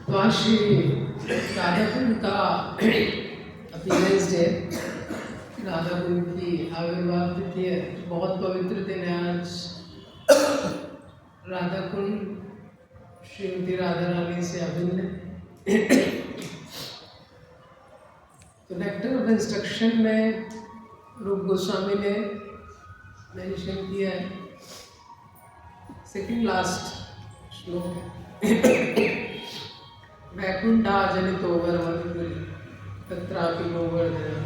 तो आज श्री राधा कुंड का अपीयरेंस डे, राधा कुंड की आविर्भाव तिथि है। बहुत पवित्र दिन है आज। राधा कुंड श्रीमती राधा रानी से अभिन्न। तो नेक्टर ऑफ इंस्ट्रक्शन में रूप गोस्वामी ने मेंशन किया है, सेकंड लास्ट श्लोक है, वैकुंठा जनितो वरमधुपुरी तत्रापि गोवर्धन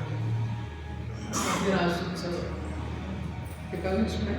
आशिरासुत्सव। इसमें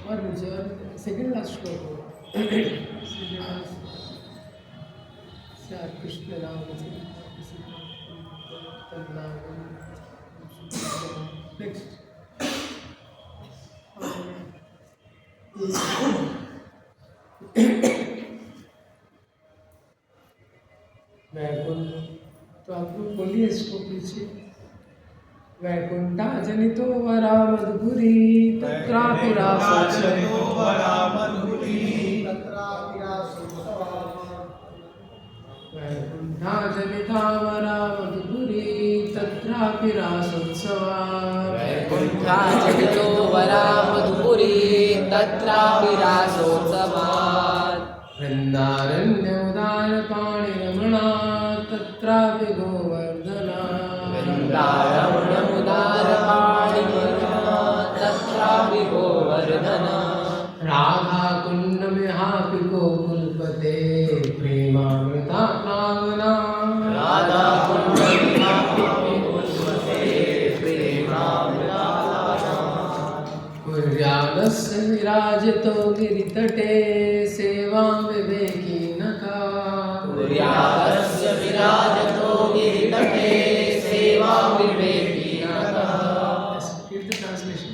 और नीचे और सेकंड लास्ट श्लोक होगा, कृष्ण राम नेक्स्ट। वैकुंठ, तो आप लोग बोलिए इसको पीछे। वैकुंठा जनितो वरा मधुपुरी तत्रापि वैकुंठा जनिता वरा मधुपुरी तत्रापि रासोत्सवा। वैकुंठा जनितो वरा मधुपुरी तत्रापि रासोत्सवा। वृंदारण्य उदार पाणि रमणा तत्रापि गोवर्धना। वृंदारण्य उदार पाणि रमणा तत्रापि गोवर्धना। राधा कुंड मिहापि गोकुलपते प्रेमामृता प्लावना। राधा कुंड मिहापि गोकुलपते प्रेमामृता प्लावना। कुर्यादस्य विराजितो गिरितटे सेवां विवेकिनका। कुर्यादस्य विराजितो गिरितटे सेवां विवेकिनका। Read the translation.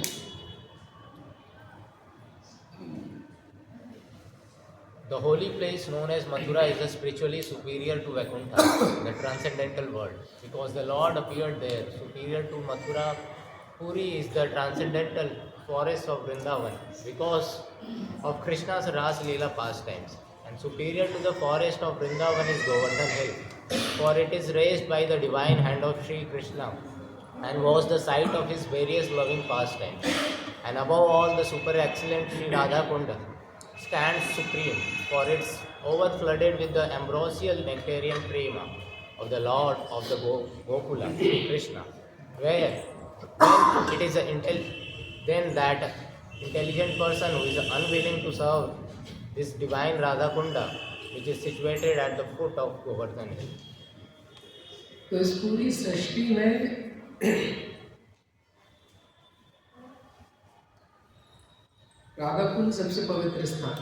The holy place known as Mathura is spiritually superior to Vaikuntha, the transcendental world, because the Lord appeared there. Superior to Mathura, Puri is the transcendental forest of Vrindavan, because of Krishna's Ras Leela pastimes. And superior to the forest of Vrindavan is Govardhan Hill, for it is raised by the divine hand of Sri Krishna, and was the site of his various loving pastimes. And above all, the super excellent Sri Radha Kunda stands supreme, for it's overflooded with the ambrosial nectarian prema of the Lord of the Gokula, Krishna, where when it is then that intelligent person who is unwilling to serve this divine Radha Kunda, which is situated at the foot of Govardhan Hill. तो इस पूरी सृष्टि में राधा कुंड सबसे पवित्र स्थान,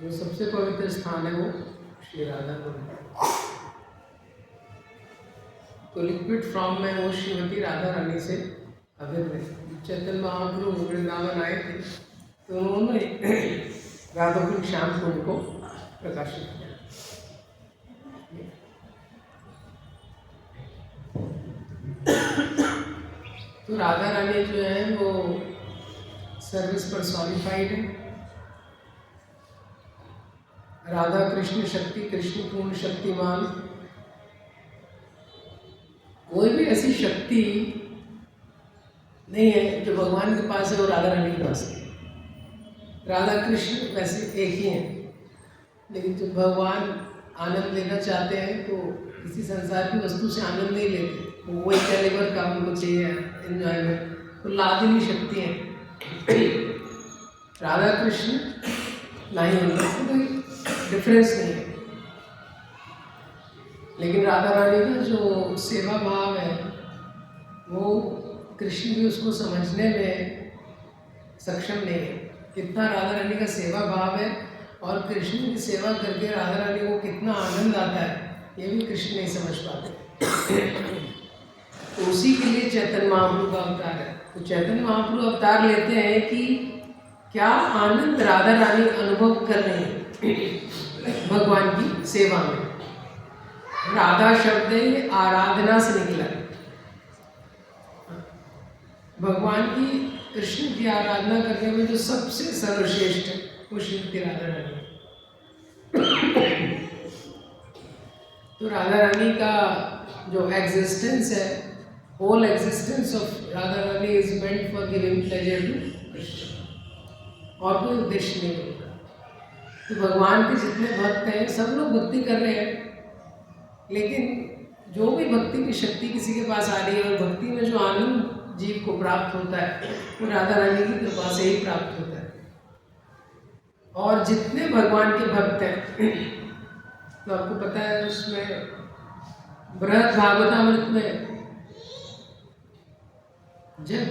जो सबसे पवित्र स्थान है वो श्री राधा कुंड। तो लिक्विड फॉर्म में वो श्रीमती राधा रानी से अभिन्न। चैतन्य महाप्रभु वृंदावन आए थे तो उन्होंने राधा कुंड श्याम कुंड को प्रकाशित किया। तो राधा रानी जो है वो सर्विस पर्सोनिफाइड है। राधा कृष्ण शक्ति, कृष्ण पूर्ण शक्तिमान। कोई भी ऐसी शक्ति नहीं है जो भगवान के पास है वो राधा रानी के पास है। राधा कृष्ण वैसे एक ही हैं, लेकिन जब भगवान आनंद लेना चाहते हैं तो किसी संसार की वस्तु से आनंद नहीं लेते, वो एक कैलिबर का उनको चाहिए एंजॉयमेंट, तो लादिनी शक्ति है। राधा कृष्ण नहीं है, कोई डिफरेंस नहीं है। लेकिन राधा रानी का जो सेवा भाव है वो कृष्ण भी उसको समझने में सक्षम नहीं है। कितना राधा रानी का सेवा भाव है और कृष्ण की सेवा करके राधा रानी को कितना आनंद आता है ये भी कृष्ण नहीं समझ पाते। तो उसी के लिए चैतन्य महाप्रभु का अवतार है। तो चैतन्य महाप्रभु अवतार लेते हैं कि क्या आनंद राधा रानी अनुभव कर रहे हैं भगवान की सेवा में। राधा शब्द ही आराधना से निकला है। भगवान की कृष्ण की आराधना करने में जो सबसे सर्वश्रेष्ठ है वो श्रीमती राधा रानी है। तो राधा रानी का जो एग्जिस्टेंस है, whole existence of Radha Rani is meant for giving pleasure to Krishna, और कोई उद्देश्य नहीं होता। तो भगवान के जितने भक्त हैं सब लोग भक्ति कर रहे हैं, लेकिन जो भी भक्ति की शक्ति किसी के पास आ रही है और भक्ति में जो आनंद जीव को प्राप्त होता है वो राधा रानी की कृपा से ही प्राप्त होता है। और जितने भगवान के भक्त हैं तो आपको पता है उसमें बृहद भागवतामृत में जब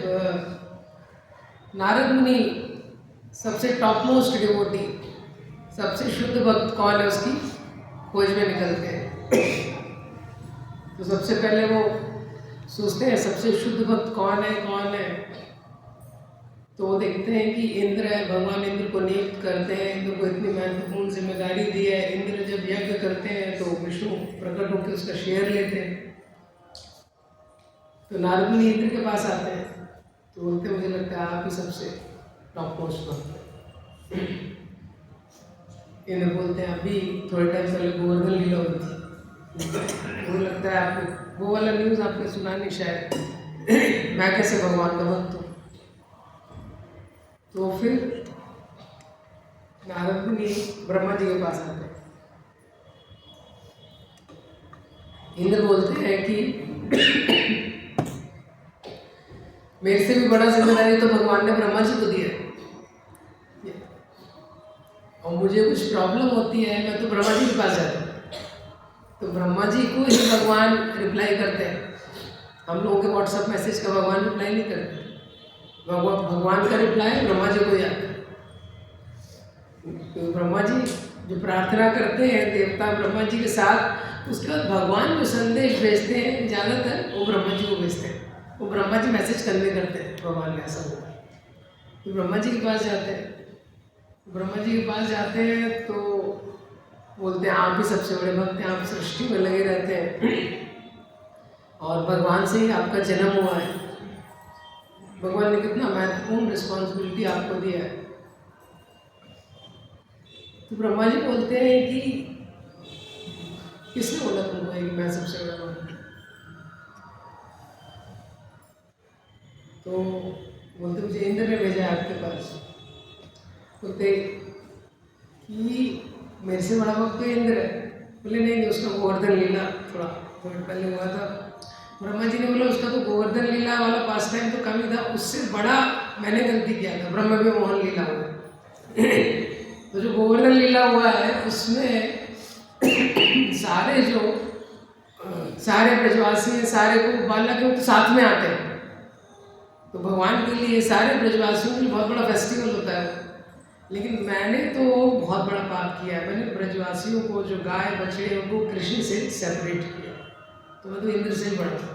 नारद मुनि सबसे टॉप मोस्ट डिवोटी, सबसे शुद्ध भक्त कौन है उसकी खोज में निकलते हैं, तो सबसे पहले वो सोचते हैं सबसे शुद्ध भक्त कौन है। तो वो देखते हैं कि इंद्र है, भगवान इंद्र को नियुक्त करते हैं, इंद्र को इतनी महत्वपूर्ण जिम्मेदारी दी है। इंद्र जब यज्ञ करते हैं तो विष्णु प्रकट होकर उसका शेयर लेते हैं। तो नारद मुनि इंद्र के पास आते हैं तो बोलते मुझे लगता है आप ही सबसे टॉप मोस्ट भक्त हैं। इंद्र बोलते हैं अभी थोड़े टाइम पहले गोवर्धन लीला हुई थी, मुझे लगता है आपको वो वाला न्यूज़ आपने सुना नहीं शायद, मैं कैसे भगवान का भक्त हूँ। तो फिर नारद मुनि ब्रह्मा जी के पास आते हैं। इंद्र बोलते हैं कि मेरे से भी बड़ा जिम्मेदारी तो भगवान ने ब्रह्मा जी को दिया है, और मुझे कुछ प्रॉब्लम होती है मैं तो ब्रह्मा जी के पास जाता हूँ। तो ब्रह्मा जी को ही भगवान रिप्लाई करते हैं। हम लोगों के व्हाट्सएप मैसेज का भगवान रिप्लाई नहीं करते, भगवान का रिप्लाई ब्रह्मा जी को ही आता है। तो ब्रह्मा जी जो प्रार्थना करते हैं देवता ब्रह्मा जी के साथ, उसके बाद भगवान जो संदेश भेजते हैं ज़्यादातर वो ब्रह्मा जी को भेजते हैं। वो ब्रह्मा जी मैसेज कन्वे करते हैं भगवान ने ऐसा हुआ। तो ब्रह्मा जी के पास जाते हैं, ब्रह्मा जी के पास जाते हैं तो बोलते हैं आप ही सबसे बड़े भक्त हैं, आप सृष्टि में लगे रहते हैं और भगवान से ही आपका जन्म हुआ है। भगवान ने कितना महत्वपूर्ण रिस्पॉन्सिबिलिटी आपको दिया है। तो ब्रह्मा जी बोलते हैं कि किसने बोला तुमको कि मैं सबसे बड़ा भक्त? तो बोलते मुझे इंद्र ने भेजा है आपके पास। बोलते कि मेरे से बड़ा भक्त तो इंद्र है। बोले नहीं, उसका गोवर्धन लीला थोड़ा पहले हुआ था। ब्रह्मा जी ने बोला उसका तो गोवर्धन लीला वाला पास टाइम तो कम ही था, उससे बड़ा मैंने गलती किया था, ब्रह्म में मोहन लीला हुआ। तो जो गोवर्धन लीला हुआ है उसमें सारे ब्रजवासी हैं, सारे को बालक हैं तो साथ में आते हैं। तो भगवान के लिए सारे ब्रजवासियों के लिए बहुत बड़ा फेस्टिवल होता है। लेकिन मैंने तो बहुत बड़ा पाप किया है, मैंने ब्रजवासियों को जो गाय बछड़े उनको कृष्ण से सेपरेट किया। तो मैं तो इंद्र से ही बड़ा था,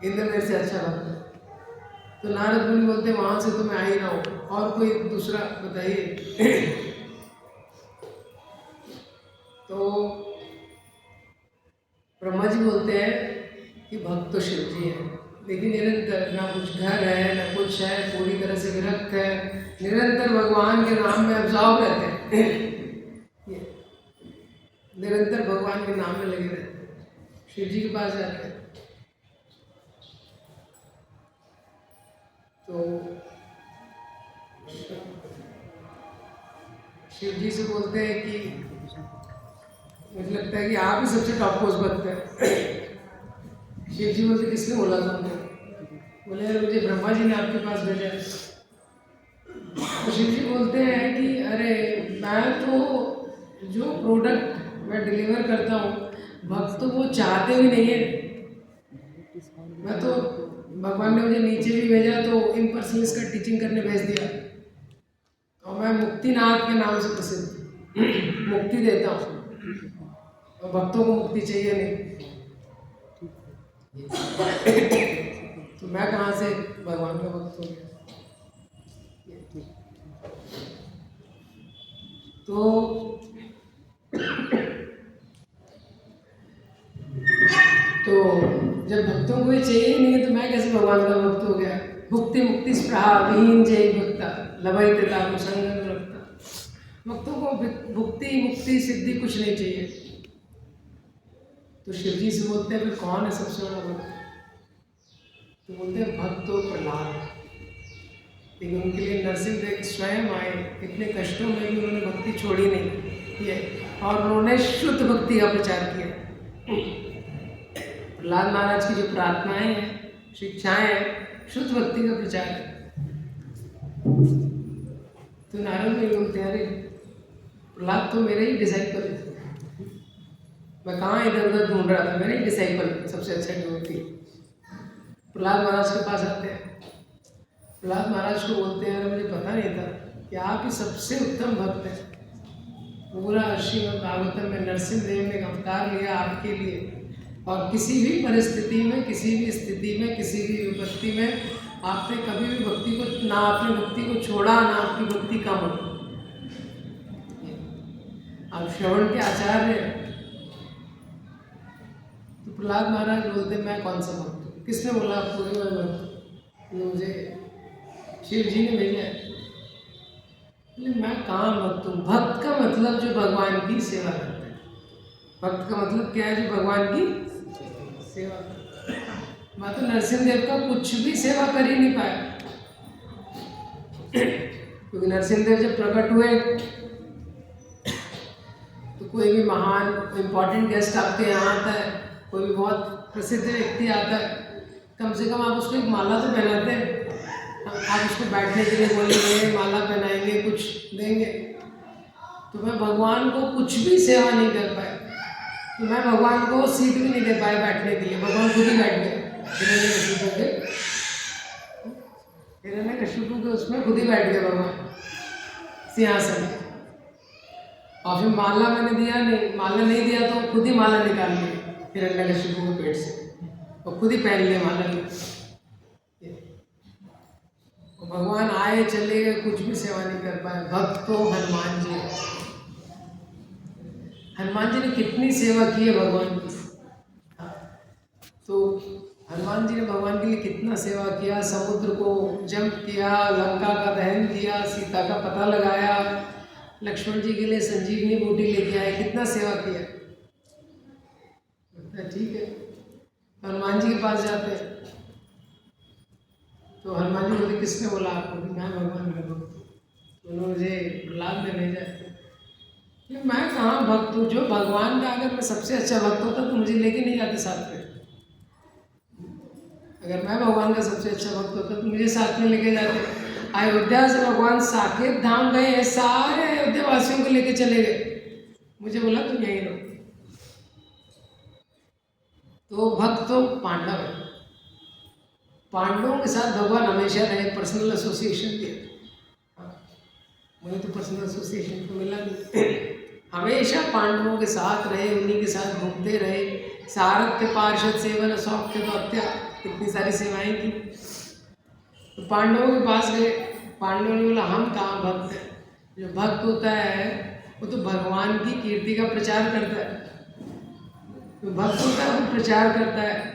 इंद्र मेरे से अच्छा भक्त है। तो नारद मुनि बोलते वहाँ से तो मैं आ ही रहा हूँ, और कोई दूसरा बताइए। तो ब्रह्मा जी बोलते हैं कि भक्त तो शिव जी है, लेकिन निरंतर ना कुछ घर है ना कुछ है, पूरी तरह से विरक्त है, निरंतर भगवान के नाम में अब्जॉर्व रहते हैं। निरंतर भगवान के नाम में लगे रहते हैं। शिव जी के पास जाते हैं तो शिव जी से बोलते हैं कि मुझे लगता है कि आप ही सबसे टॉप मोस्ट भक्त हैं। शिव जी बोलते किसने बोला तुमको? बोले यार मुझे ब्रह्मा जी ने आपके पास भेजा है। तो शिव जी बोलते हैं कि अरे मैं तो जो प्रोडक्ट मैं डिलीवर करता हूँ भक्त तो वो चाहते भी नहीं है। मैं तो भगवान ने मुझे नीचे भी भेजा तो इम्पर्सनलिस्ट का टीचिंग करने भेज दिया, और मैं मुक्तिनाथ के नाम से प्रसिद्ध मुक्ति देता हूँ, और भक्तों को मुक्ति चाहिए नहीं। तो मैं कहाँ से भगवान का भक्त हो गया? तो जब भक्तों को ये चाहिए नहीं है तो मैं कैसे भगवान का भक्त हो गया? भुक्ति मुक्ति स्पृहा विहीन जय भक्ता लभई तथा संग रखता। भक्तों को भुक्ति मुक्ति सिद्धि कुछ नहीं चाहिए। तो शिव जी से बोलते हैं फिर कौन है सबसे बड़ा भक्त? तो बोलते हैं भक्त तो प्रहलाद। लेकिन उनके लिए नरसिंहदेव स्वयं आए, इतने कष्टों में भी उन्होंने भक्ति छोड़ी नहीं है, और उन्होंने शुद्ध भक्ति का प्रचार किया। प्रहलाद महाराज की जो प्रार्थनाएं हैं, शिक्षाएं हैं, शुद्ध भक्ति का प्रचार है। तो नारद में बोलते हैं अरे प्रहलाद तो मेरे ही डिसाइपल है, मैं कहाँ इधर उधर ढूंढ रहा था, मेरे ही डिसाइपल सबसे अच्छा ढूंढती। प्रहलाद महाराज के पास आते हैं, प्रहलाद महाराज को बोलते हैं मुझे पता नहीं था कि आप ही सबसे उत्तम भक्त हैं। पूरा श्रीमद् भागवतम में नरसिंहदेव ने अवतार लिया आपके लिए, और किसी भी परिस्थिति में, किसी भी स्थिति में, किसी भी विपत्ति में आपने कभी भी भक्ति को ना अपनी भक्ति को छोड़ा, ना आपकी भक्ति कम हो। आप श्रवण के आचार्य। तो प्रहलाद महाराज बोलते मैं कौन सा भक्त हूँ? किसने बोला आपको कि मैं भक्त? मुझे शिव जी ने भेजा है। मैं कहाँ भक्त हूँ? भक्त का मतलब जो भगवान की सेवा करता है। भक्त का मतलब क्या है? जो भगवान की सेवा करता है। मैं तो नरसिंहदेव का कुछ भी सेवा कर ही नहीं पाया, क्योंकि नरसिंहदेव जब प्रकट हुए तो कोई भी महान इम्पोर्टेंट गेस्ट आपके यहाँ आता है, कोई भी बहुत प्रसिद्ध व्यक्ति आता है, कम से कम आप उसको एक माला तो पहनाते हैं। आप उसको बैठने के लिए बोलेंगे, माला पहनाएंगे, कुछ देंगे। तो मैं भगवान को कुछ भी सेवा नहीं कर पाया। तो मैं भगवान को सीट भी नहीं दे पाया बैठने के लिए, भगवान खुद ही बैठ गए। हिरण्यकशिपु के उसमें खुद ही बैठ गए भगवान सिंहासन में। और फिर माला मैंने दिया नहीं, माला नहीं दिया तो खुद ही माला निकाल ली हिरण्यकशिपु के पेट से, और खुद ही पहन लिया माला में। भगवान आए चले गए, कुछ भी सेवा नहीं कर पाए। भक्त तो हनुमान जी है। हनुमान जी ने कितनी सेवा की है भगवान की। तो हनुमान जी ने भगवान के लिए कितना सेवा किया, समुद्र को जंप किया, लंका का दहन किया, सीता का पता लगाया, लक्ष्मण जी के लिए संजीवनी बूटी लेके आए, कितना सेवा किया। ठीक है, हनुमान जी के पास जाते हैं तो हनुमान जी बोलते किसने बोला आपको कि मैं भगवान का भक्त हूँ? तो उन्होंने मुझे प्रहलाद ने भेजा कि मैं कहाँ भक्त हूँ? जो भगवान का अगर मैं सबसे अच्छा भक्त होता तो मुझे लेके नहीं जाते साथ में। अगर मैं भगवान का सबसे अच्छा भक्त होता तो मुझे साथ में लेके जाते। अयोध्या से भगवान साकेत धाम गए हैं, सारे अयोध्या वासियों को लेके चले गए, मुझे बोला तुम यहीं रहो। तो भक्त तो पांडव है, पांडवों के साथ भगवान हमेशा रहे, पर्सनल एसोसिएशन दिया। मुझे तो पर्सनल एसोसिएशन तो मिला नहीं। हमेशा पांडवों के साथ रहे, उन्हीं के साथ घूमते रहे, सारथ्य पार्षद सेवन सौख्य दौत्या, इतनी सारी सेवाएं की। तो पांडवों के पास गए, पांडवों ने बोला हम कहाँ भक्त हैं? जो भक्त होता है वो तो भगवान की कीर्ति का प्रचार करता है। तो भक्त होता है वो प्रचार करता है।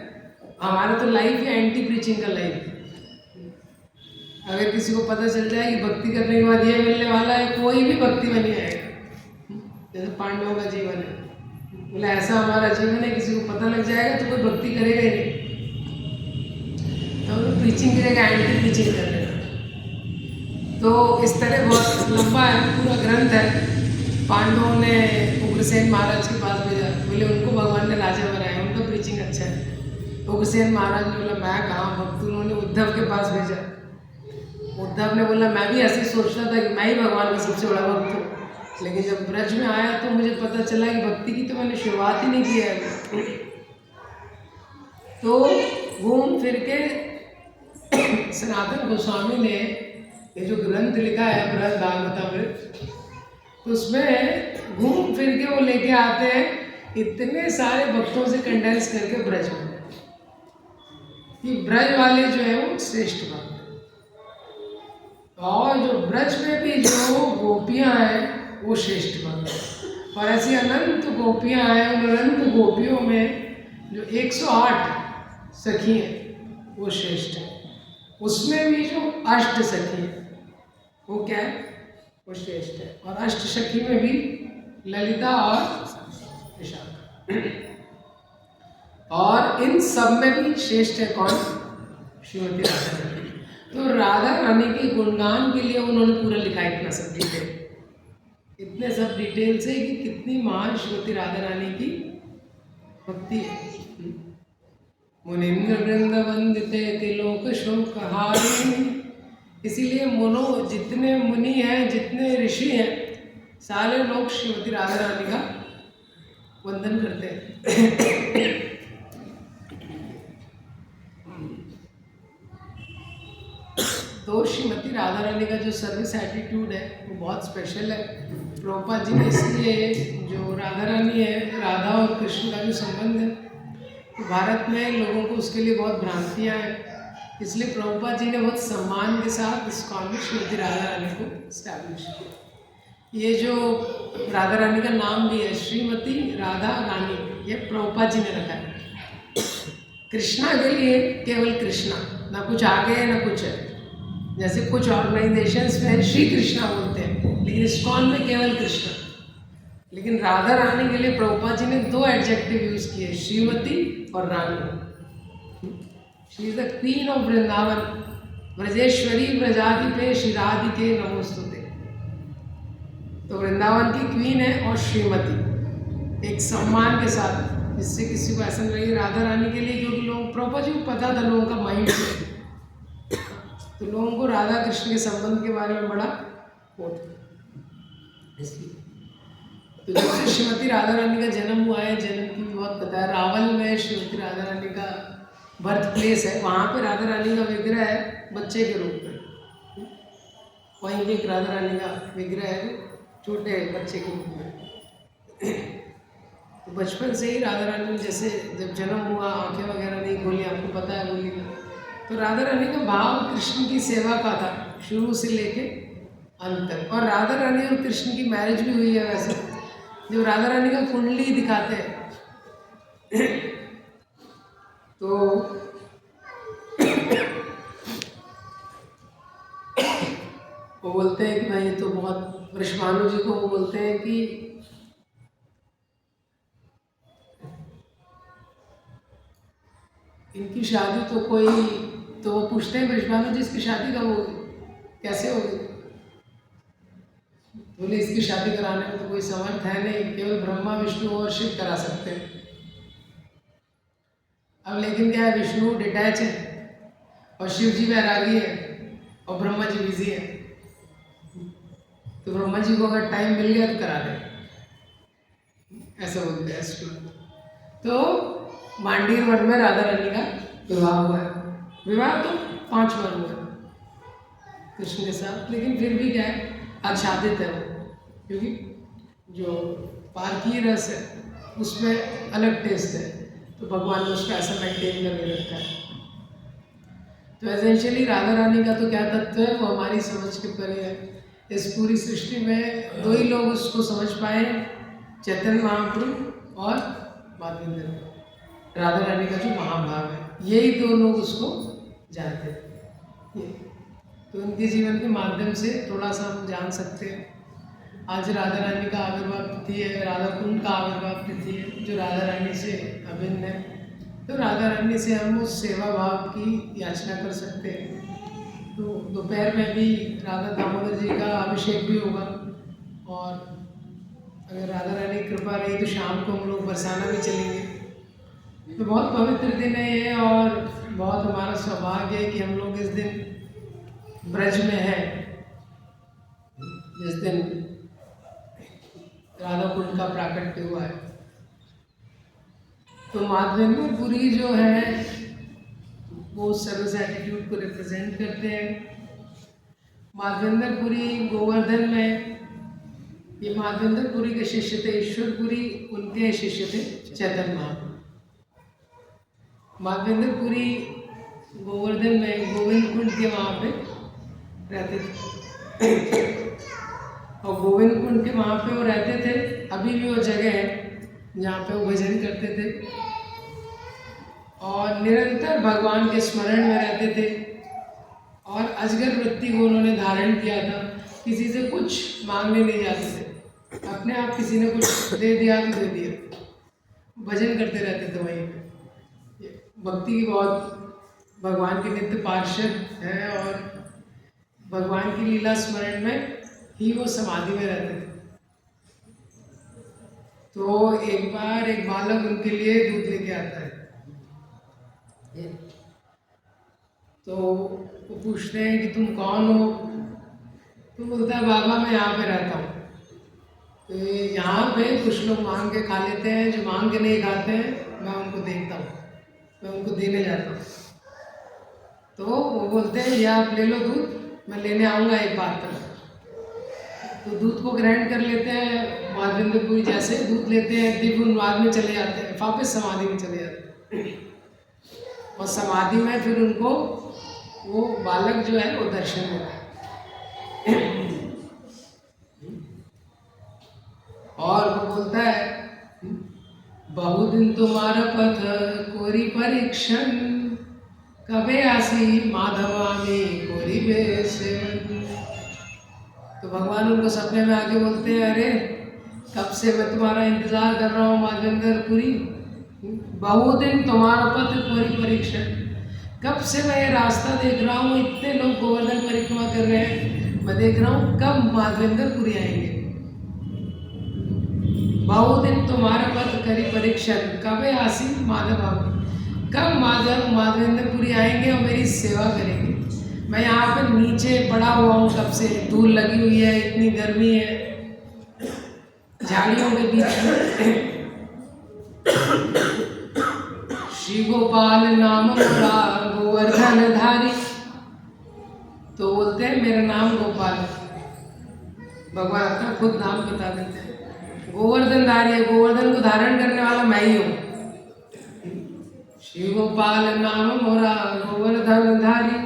हमारा तो लाइफ है एंटी प्रीचिंग का लाइफ। अगर किसी को पता चल जाए कि भक्ति करने के बाद ये मिलने वाला है, कोई भी भक्ति में नहीं आएगा। जैसे पांडवों का जीवन है, बोला ऐसा हमारा जीवन है, किसी को पता लग जाएगा तो कोई भक्ति करेगा ही नहीं, तो वो प्रीचिंग करेगा, एंटी प्रीचिंग कर देगा। तो इस तरह बहुत लंबा है, पूरा ग्रंथ है। पांडवों ने उग्रसेन महाराज के पास भेजा, बोले उनको भगवान ने राजा बनाया, उनका प्रीचिंग अच्छा है। उग्रसेन महाराज ने बोला मैं कहाँ भक्त। उन्होंने उद्धव के पास भेजा। उद्धव ने बोला मैं भी ऐसे सोचता था कि मैं ही भगवान का सबसे बड़ा भक्त हूँ। लेकिन जब ब्रज में आया तो मुझे पता चला कि भक्ति की तो मैंने शुरुआत ही नहीं की है अभी। तो घूम फिर के सनातन गोस्वामी ने ये जो ग्रंथ लिखा है बृहद भागवतामृत, तो उसमें घूम फिर के वो लेके आते हैं इतने सारे भक्तों से कंडेंस करके ब्रज में, कि ब्रज वाले जो है वो श्रेष्ठ भक्त हैं, और जो ब्रज में भी जो गोपियां हैं वो श्रेष्ठ भक्त हैं। और ऐसी अनंत गोपियां हैं, उन अनंत गोपियों में जो 108 सखी हैं वो श्रेष्ठ है। उसमें भी जो अष्ट सखी है वो क्या है, वो श्रेष्ठ है। और अष्ट सखी में भी ललिता और विशाखा, और इन सब में भी श्रेष्ठ है कौन, श्रीमती राधा रानी। तो राधा रानी के गुणगान के लिए उन्होंने पूरा लिखा है इतना सब डिटेल, इतने सब डिटेल से कि कितनी महान श्रीमती राधा रानी की भक्ति है। मुनिंद्र वृंद वंदिते तिलोक शोक हारिणी, इसीलिए मुनो जितने मुनि हैं, जितने ऋषि हैं, सारे लोग श्रीमती राधा रानी का वंदन करते हैं। तो श्रीमती राधा रानी का जो सर्विस एटीट्यूड है वो बहुत स्पेशल है। प्रभुपाद जी ने इसलिए जो राधा रानी है, राधा और कृष्ण का जो संबंध है, तो भारत में लोगों को उसके लिए बहुत भ्रांतियाँ हैं, इसलिए प्रभुपाद जी ने बहुत सम्मान के साथ इस्कॉन में श्रीमती राधा रानी को इस्टेब्लिश किया। ये जो राधा रानी का नाम भी है श्रीमती राधा रानी, ये प्रभुपाद जी ने रखा है। कृष्णा के लिए केवल कृष्णा, ना कुछ आगे है ना कुछ है। जैसे कुछ ऑर्गेनाइजेशंस में श्री कृष्णा बोलते हैं, लेकिन इस्कॉन में केवल कृष्णा। लेकिन राधा रानी के लिए प्रभुपाद जी ने 2 एडजेक्टिव यूज किए, श्रीमती और रानी। She is the queen of Vrindavan, ब्रजेश्वरी ब्रजाधिपे शिराधिके नमोस्तुते। तो वृंदावन की क्वीन है और श्रीमती, एक सम्मान के साथ, जिससे किसी को ऐसा नहीं लगे राधा रानी के लिए, क्योंकि लोग प्रभुपाद जी को पता था लोगों का माइंड, तो लोगों को राधा कृष्ण के संबंध के बारे में बड़ा होता, इसलिए। तो जब से श्रीमती राधा रानी का जन्म हुआ है, जन्म की भी बहुत पता है। रावल में श्रीमती राधा रानी का बर्थ प्लेस है, वहाँ पे राधा रानी का विग्रह है बच्चे के रूप में। वहीं भी एक राधा रानी का विग्रह है छोटे बच्चे के रूप में। तो बचपन से ही राधा रानी जैसे जब जन्म हुआ, आंखें वगैरह नहीं खोली, आपको पता है बोली, तो राधा रानी का भाव कृष्ण की सेवा का था शुरू से लेके अंत तक। और राधा रानी और कृष्ण की मैरिज भी हुई है। वैसे जो राधा रानी का कुंडली दिखाते हैं तो वो बोलते हैं कि भाई तो बहुत, वृषभानु जी को वो बोलते हैं कि इनकी शादी तो कोई, तो वो पूछते हैं वृषभानु जी इसकी शादी कब होगी, कैसे होगी? बोले इसकी शादी कराने में तो कोई समर्थ है नहीं, केवल ब्रह्मा विष्णु और शिव करा सकते हैं। अब लेकिन क्या है, विष्णु डिटैच है और शिव जी वैरागी है और ब्रह्मा जी बिजी है, तो ब्रह्मा जी को अगर टाइम मिल गया तो करा दे, ऐसा बोलते हैं। तो मांडीर वन में राधा रानी का विवाह हुआ है। विवाह तो 5 बार हुआ है कृष्ण के साथ, लेकिन फिर भी क्या है, आच्छादित है वो, क्योंकि जो पारकी रस है उसमें अलग टेस्ट है, तो भगवान ने उसको ऐसा मेंटेन करके रखा है। तो एसेंशियली राधा रानी का तो क्या तत्व है वो हमारी समझ के परे है। इस पूरी सृष्टि में 2 ही लोग उसको समझ पाए, चैतन्य महाप्रभु और माधवेंद्र। राधा रानी का जो महाभाव है, यही 2 लोग उसको जानते हैं। तो उनके जीवन के माध्यम से थोड़ा सा हम जान सकते हैं। आज राधा रानी का आविर्भाव तिथि है, राधा कुंड का आविर्भाव तिथि है, जो राधा रानी से अभिन्न है। तो राधा रानी से हम उस सेवा भाव की याचना कर सकते हैं। तो दोपहर में भी राधा दामोदर जी का अभिषेक भी होगा, और अगर राधा रानी की कृपा रही तो शाम को हम लोग बरसाना भी चलेंगे। तो बहुत पवित्र दिन है ये, और बहुत हमारा सौभाग्य है कि हम लोग इस दिन ब्रज में हैं, जिस दिन राधा कुंड का प्राकट्य हुआ है। तो माधवेंद्रपुरी जो है वो सर्विस एटीट्यूड को रिप्रेजेंट करते हैं। माधवेंद्रपुरी गोवर्धन में, ये माधवेंद्रपुरी के शिष्य थे ईश्वरपुरी, उनके शिष्य थे चैतन्य महाप्रभु। माधवेंद्रपुरी गोवर्धन में गोविंद कुंड के वहाँ पे रहते थे और गोविंद कुंड के वहाँ पे वो रहते थे। अभी भी वो जगह है जहाँ पे वो भजन करते थे और निरंतर भगवान के स्मरण में रहते थे और अजगर वृत्ति को उन्होंने धारण किया था। किसी से कुछ मांगने नहीं जाते थे, अपने आप किसी ने कुछ दे दिया तो दे दिया, भजन करते रहते थे वहीं पे। भक्ति की बहुत, भगवान के नित्य पार्षद हैं और भगवान की लीला स्मरण में ही वो समाधि में रहते थे। तो एक बार एक बालक उनके लिए दूध लेके आता है, तो वो पूछते हैं कि तुम कौन हो? तो बोलता है बाबा मैं यहाँ पे रहता हूँ। तो यहाँ पे कुछ लोग मांग के खा लेते हैं, जो मांग के नहीं खाते हैं मैं उनको देखता हूँ, मैं उनको देने जाता हूँ। तो वो बोलते हैं ये आप ले लो दूध, मैं लेने आऊँगा एक बार तक। तो दूध को ग्रहण कर लेते हैं, माधवेंद्रपुरी जैसे दूध लेते हैं, दिव्य उन्माद में चले जाते हैं, वापस समाधि में चले जाते हैं और समाधि में फिर उनको वो बालक जो है वो दर्शन देता है और वो बोलता है बहुदिन तुम्हारा पथ कोरी परीक्षण, कबे आसी माधवा में कोरी बेसेवन। तो भगवान उनको सपने में आके बोलते हैं अरे कब से मैं तुम्हारा इंतजार कर रहा हूँ माधवेंद्रपुरी, बहुदिन तुम्हारा पथ कोरी परीक्षण, कब से मैं ये रास्ता देख रहा हूँ, इतने लोग गोवर्धन परिक्रमा कर रहे हैं, मैं देख रहा हूँ कब माधवेंद्रपुरी आएंगे। बहुदिन तुम्हारा पथ करी परीक्षण, कबे आसी माधवा में, कब माधवेंद्रपुरी आएंगे और मेरी सेवा करेंगे। मैं यहाँ पे नीचे पड़ा हुआ हूँ, कब से धूल लगी हुई है, इतनी गर्मी है, झाड़ियों के बीच में। श्री गोपाल नाम मोरा गोवर्धन धारी। तो बोलते हैं मेरा नाम गोपाल है, भगवान अपना खुद नाम बता देते हैं। गोवर्धन धारी है, गोवर्धन को धारण करने वाला मैं ही हूँ। श्री गोपाल नाम मोरा गोवर्धन धारी,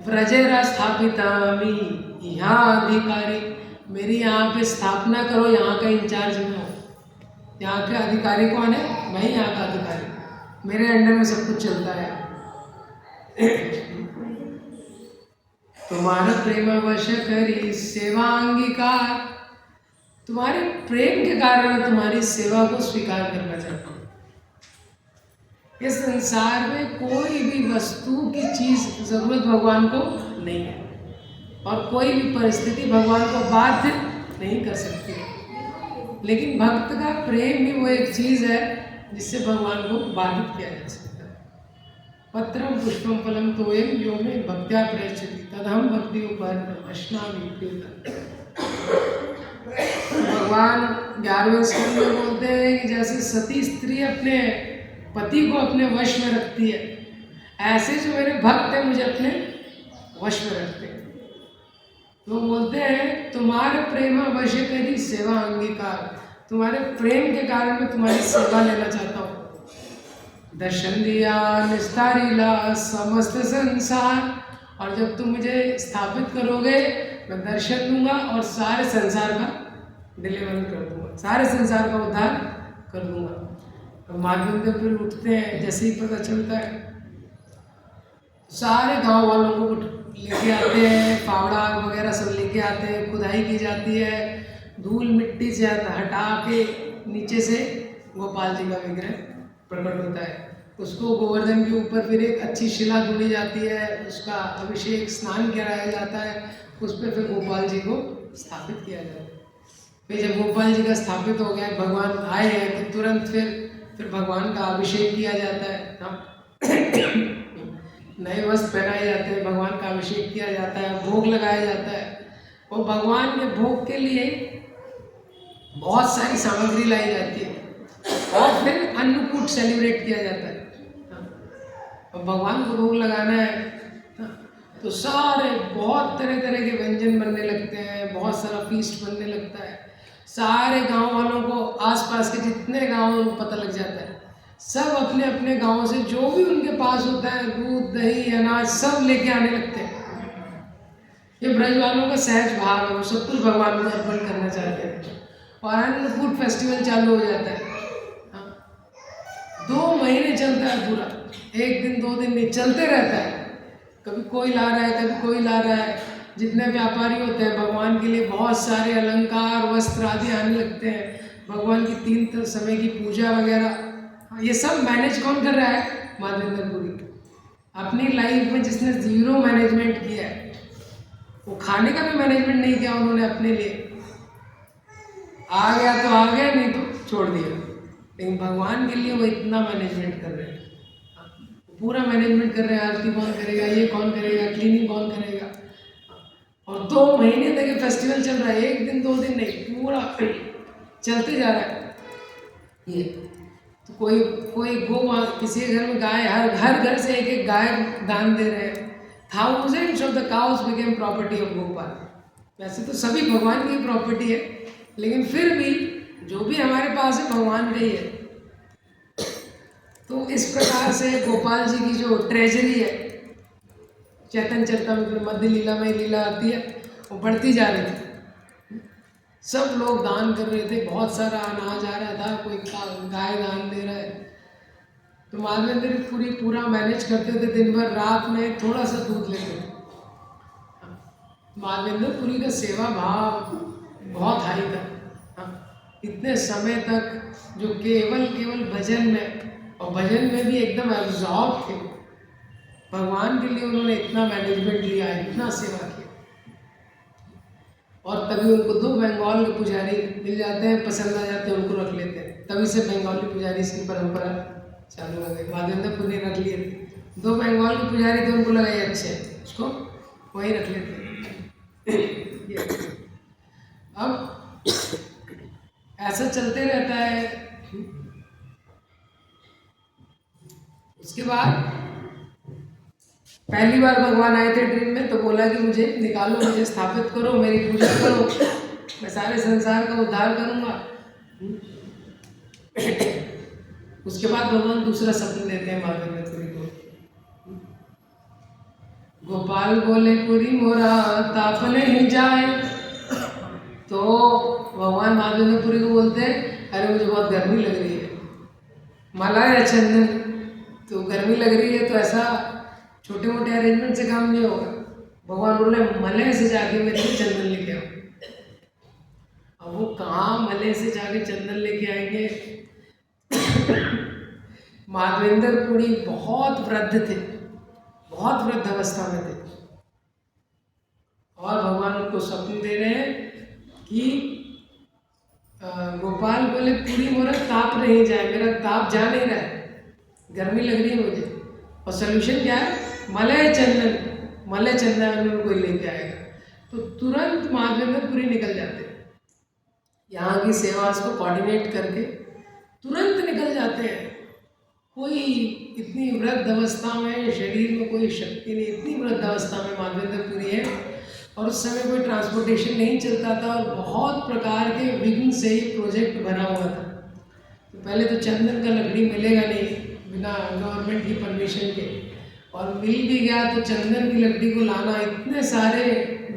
व्रजेरा स्थापितामि यहाँ अधिकारी। मेरी यहाँ पे स्थापना करो, यहाँ का इंचार्ज मैं हूँ। यहाँ के अधिकारी कौन है? मैं ही यहाँ का अधिकारी, मेरे अंडर में सब कुछ चलता है। तुम्हारा प्रेम वश करी सेवा अंगीकार, तुम्हारे प्रेम के कारण तुम्हारी सेवा को स्वीकार करना चाहता हूँ। इस संसार में कोई भी वस्तु की चीज जरूरत भगवान को नहीं है और कोई भी परिस्थिति भगवान को बाध्य नहीं कर सकती, लेकिन भक्त का प्रेम ही वो एक चीज है जिससे भगवान को बाधित किया जा सकता है। पत्रम पुष्पम फलम तोयम यो में भक्त्या प्रयच्छति तदहम भक्ति उपहरणम अश्नामि प्रियतम। भगवान 11वें स्कंद में बोलते हैं कि जैसे सती स्त्री अपने पति को अपने वश में रखती है, ऐसे जो मेरे भक्त हैं मुझे अपने वश में रखते हैं। तो बोलते हैं तुम्हारे प्रेम वश करी सेवा अंगीकार, तुम्हारे प्रेम के कारण मैं तुम्हारी सेवा लेना चाहता हूँ। दर्शन दिया निस्तारीला समस्त संसार, और जब तुम मुझे स्थापित करोगे मैं दर्शन दूंगा और सारे संसार का डिलीवर कर दूंगा, सारे संसार का उद्धार कर दूंगा। और माधवेंद्रपुरी उठते हैं, जैसे ही पता चलता है सारे गांव वालों को लेके आते हैं, फावड़ा वगैरह सब लेके आते हैं, खुदाई की जाती है, धूल मिट्टी से हटा के नीचे से गोपाल जी का विग्रह प्रकट होता है। उसको गोवर्धन के ऊपर फिर एक अच्छी शिला धुली जाती है, उसका अभिषेक स्नान कराया जाता है, उस पर फिर गोपाल जी को स्थापित किया जाता है। फिर जब गोपाल जी का स्थापित हो गया, भगवान आए हैं, तो तुरंत फिर भगवान का अभिषेक किया जाता है, नए वस्त्र पहनाए जाते हैं, भगवान का अभिषेक किया जाता है, भोग लगाया जाता है। और भगवान के भोग के लिए बहुत सारी सामग्री लाई जाती है और फिर अन्नकूट सेलिब्रेट किया जाता है। और भगवान को भोग लगाना है तो सारे बहुत तरह तरह के व्यंजन बनने लगते हैं, बहुत सारा फीस्ट बनने लगता है। सारे गांव वालों को, आसपास के जितने गांव को पता लग जाता है, सब अपने अपने गांव से जो भी उनके पास होता है दूध दही अनाज सब लेके आने लगते हैं। ये ब्रज वालों का सहज भाव है, वो सब कुछ भगवान को अर्पण करना चाहते हैं और अन्नकूट फेस्टिवल चालू हो जाता है। 2 महीने चलता है पूरा, 1 दिन 2 दिन नहीं, चलते रहता है। कभी कोई ला रहा है, कभी कोई ला रहा है। जितने व्यापारी होते हैं भगवान के लिए बहुत सारे अलंकार वस्त्र आदि आने लगते हैं। भगवान की 3 समय की पूजा वगैरह, ये सब मैनेज कौन कर रहा है? माधवेंद्र पुरी। अपनी लाइफ में जिसने 0 मैनेजमेंट किया है, वो खाने का भी मैनेजमेंट नहीं किया उन्होंने अपने लिए। आ गया तो आ गया, नहीं तो छोड़ दिया। लेकिन भगवान के लिए वो इतना मैनेजमेंट कर रहे हैं, पूरा मैनेजमेंट कर रहे हैं। आरती कौन करेगा, ये कौन करेगा, क्लीनिंग कौन करेगा। और 2 महीने तक ये फेस्टिवल चल रहा है, 1 दिन 2 दिन नहीं, पूरा चलते जा रहा है ये। तो कोई गो, किसी के घर में गाय, हर घर से एक गाय दान दे रहे हैं। Thousands of the cows became property of Gopal. वैसे तो सभी भगवान की प्रॉपर्टी है, लेकिन फिर भी जो भी हमारे पास है भगवान का ही है। तो इस प्रकार से गोपाल जी की जो ट्रेजरी है, चैतन्य चरितमृत मध्य लीला में लीला आती है, वो बढ़ती जा रही थी। सब लोग दान कर रहे थे, बहुत सारा अनाज आ रहा था, कोई गाय दान दे रहा है। तो माधवेंद्र पुरी पूरा मैनेज करते थे, दिन भर, रात में थोड़ा सा दूध लेते थे। माधवेंद्र पुरी का सेवा भाव बहुत हाई था। इतने समय तक जो केवल भजन में, और भजन में भी एकदम एब्जॉर्ब थे भगवान के लिए, उन्होंने इतना मैनेजमेंट लिया, इतना सेवा किया। और तभी उनको 2 बंगाल के पुजारी मिल जाते हैं, पसंद आ जाते हैं, उनको रख लेते हैं। तभी से बंगाली पुजारी की परंपरा चालू हो गई। माधवेंद्र पुरी रख लिए थे, 2 बंगाल के पुजारी थे, उनको लगा ये अच्छे हैं, उसको वहीं रख लेते हैं। अब ऐसा चलते रहता है। उसके बाद पहली बार भगवान आए थे ड्रीम में, तो बोला कि मुझे निकालो, मुझे स्थापित करो, मेरी पूजा करो, मैं सारे संसार का उद्धार करूंगा। उसके बाद भगवान दूसरा सपन देते हैं माधवेंद्र पुरी को। गोपाल बोले पुरी मोरा ताप नहीं जाए। तो भगवान माधवेंद्र पुरी को बोलते हैं, अरे मुझे बहुत गर्मी लग रही है, मला या चंदन, तो गर्मी लग रही है तो ऐसा छोटे मोटे अरेंजमेंट से काम नहीं होगा। भगवान बोले मलय से जाके मेरे लिए चंदन लेके आओ। अब वो कहाँ मलय से जाके चंदन लेके आएंगे? माधवेंद्र पुरी बहुत वृद्ध थे, बहुत वृद्ध अवस्था में थे, और भगवान उनको स्वप्न दे रहे हैं कि गोपाल बोले पुरी मोरा ताप नहीं जाए, मेरा ताप जा नहीं रहा है, गर्मी लग रही है मुझे। और सोल्यूशन क्या है? मलय चंदन उनको लेके आएगा। तो तुरंत माधवेंद्र पुरी निकल जाते, यहाँ की सेवा को कोऑर्डिनेट करके तुरंत निकल जाते हैं। कोई इतनी वृद्ध अवस्था में, शरीर में कोई शक्ति नहीं, इतनी वृद्ध अवस्था में माधवेंद्र पुरी है, और उस समय कोई ट्रांसपोर्टेशन नहीं चलता था, और बहुत प्रकार के विघ्न से ही प्रोजेक्ट बना हुआ था। तो पहले तो चंदन का लकड़ी मिलेगा नहीं बिना गवर्नमेंट की परमिशन के, और मिल भी गया तो चंदन की लकड़ी को लाना, इतने सारे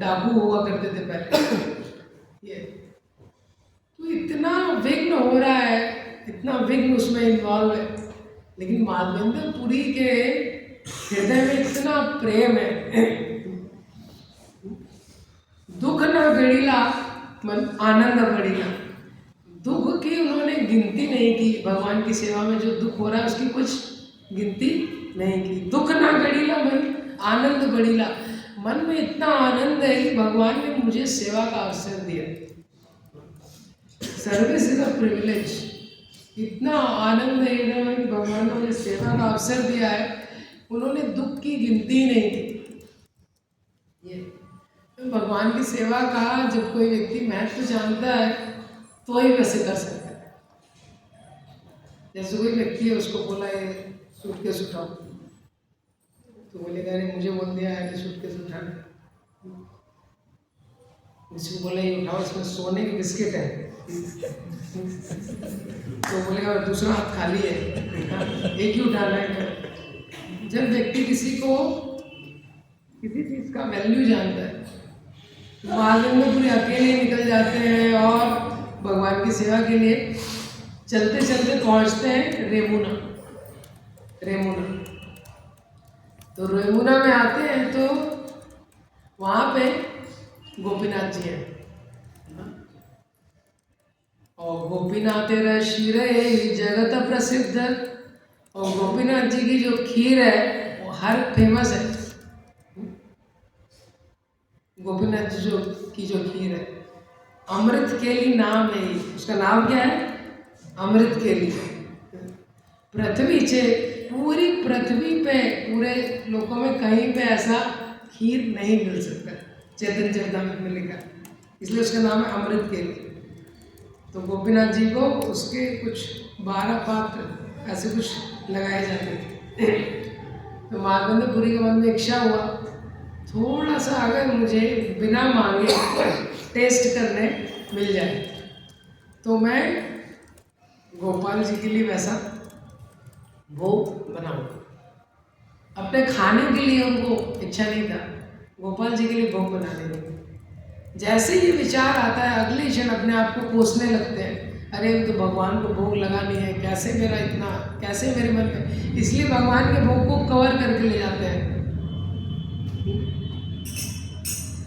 डाकू हुआ करते थे पहले। ये तो इतना विघ्न हो रहा है, इतना विघ्न उसमें इन्वॉल्व है, लेकिन माधवेंद्र पुरी के हृदय में इतना प्रेम है। दुख न गड़ीला मन आनंद बढ़ीला। दुख की उन्होंने गिनती नहीं की, भगवान की सेवा में जो दुख हो रहा है उसकी कुछ गिनती नहीं की। दुख ना गड़ीला मन आनंद बढ़ीला। मन में इतना आनंद है कि भगवान ने मुझे सेवा का अवसर दिया। Service is a privilege. इतना आनंद है इन्होंने कि भगवान ने मुझे सेवा का अवसर दिया है, उन्होंने दुख की गिनती नहीं की। ये तो भगवान की सेवा का जब कोई व्यक्ति महत्व जानता है तो ही वैसे कर सकता है। जैसे कोई व्यक्ति है, उसको बोला ये सूटकेस उठाओ, तो बोलेगा अरे मुझे बोल दिया है कि सूटकेस उठाना। किसी को बोला ये उठाओ, इसमें सोने के बिस्किट है, तो बोलेगा दूसरा हाथ खाली है, एक ही उठाना है। जब व्यक्ति किसी चीज़ का वैल्यू जानता है, तो बाद में पूरे अकेले निकल जाते हैं और भगवान की सेवा के लिए चलते चलते पहुंचते हैं रेमुना। तो रेमुना में आते हैं तो वहाँ पे गोपीनाथ जी हैं, और गोपीनाथ तेरा शिर जगत प्रसिद्ध। और गोपीनाथ जी की जो खीर है वो हर फेमस है। गोपीनाथ जी की जो खीर है, अमृत केली नाम है, उसका नाम क्या है? अमृत केली। पृथ्वी से पूरी पृथ्वी पे, पूरे लोकों में कहीं पे ऐसा खीर नहीं मिल सकता। चैतन्य चरितामृत में लिखा, इसलिए उसका नाम है अमृत केली। तो गोपीनाथ जी को उसके कुछ 12 पात्र ऐसे कुछ लगाए जाते थे। तो माधवेंद्रपुरी के मन में इच्छा हुआ, थोड़ा सा अगर मुझे बिना मांगे टेस्ट करने मिल जाए तो मैं गोपाल जी के लिए वैसा भोग बनाऊंगा। अपने खाने के लिए उनको इच्छा नहीं था, गोपाल जी के लिए भोग बनाने की। जैसे ये विचार आता है, अगले क्षण अपने आप को कोसने लगते हैं, अरे तो भगवान को भोग लगानी है, कैसे मेरे मन में। इसलिए भगवान के भोग को कवर करके ले जाते हैं।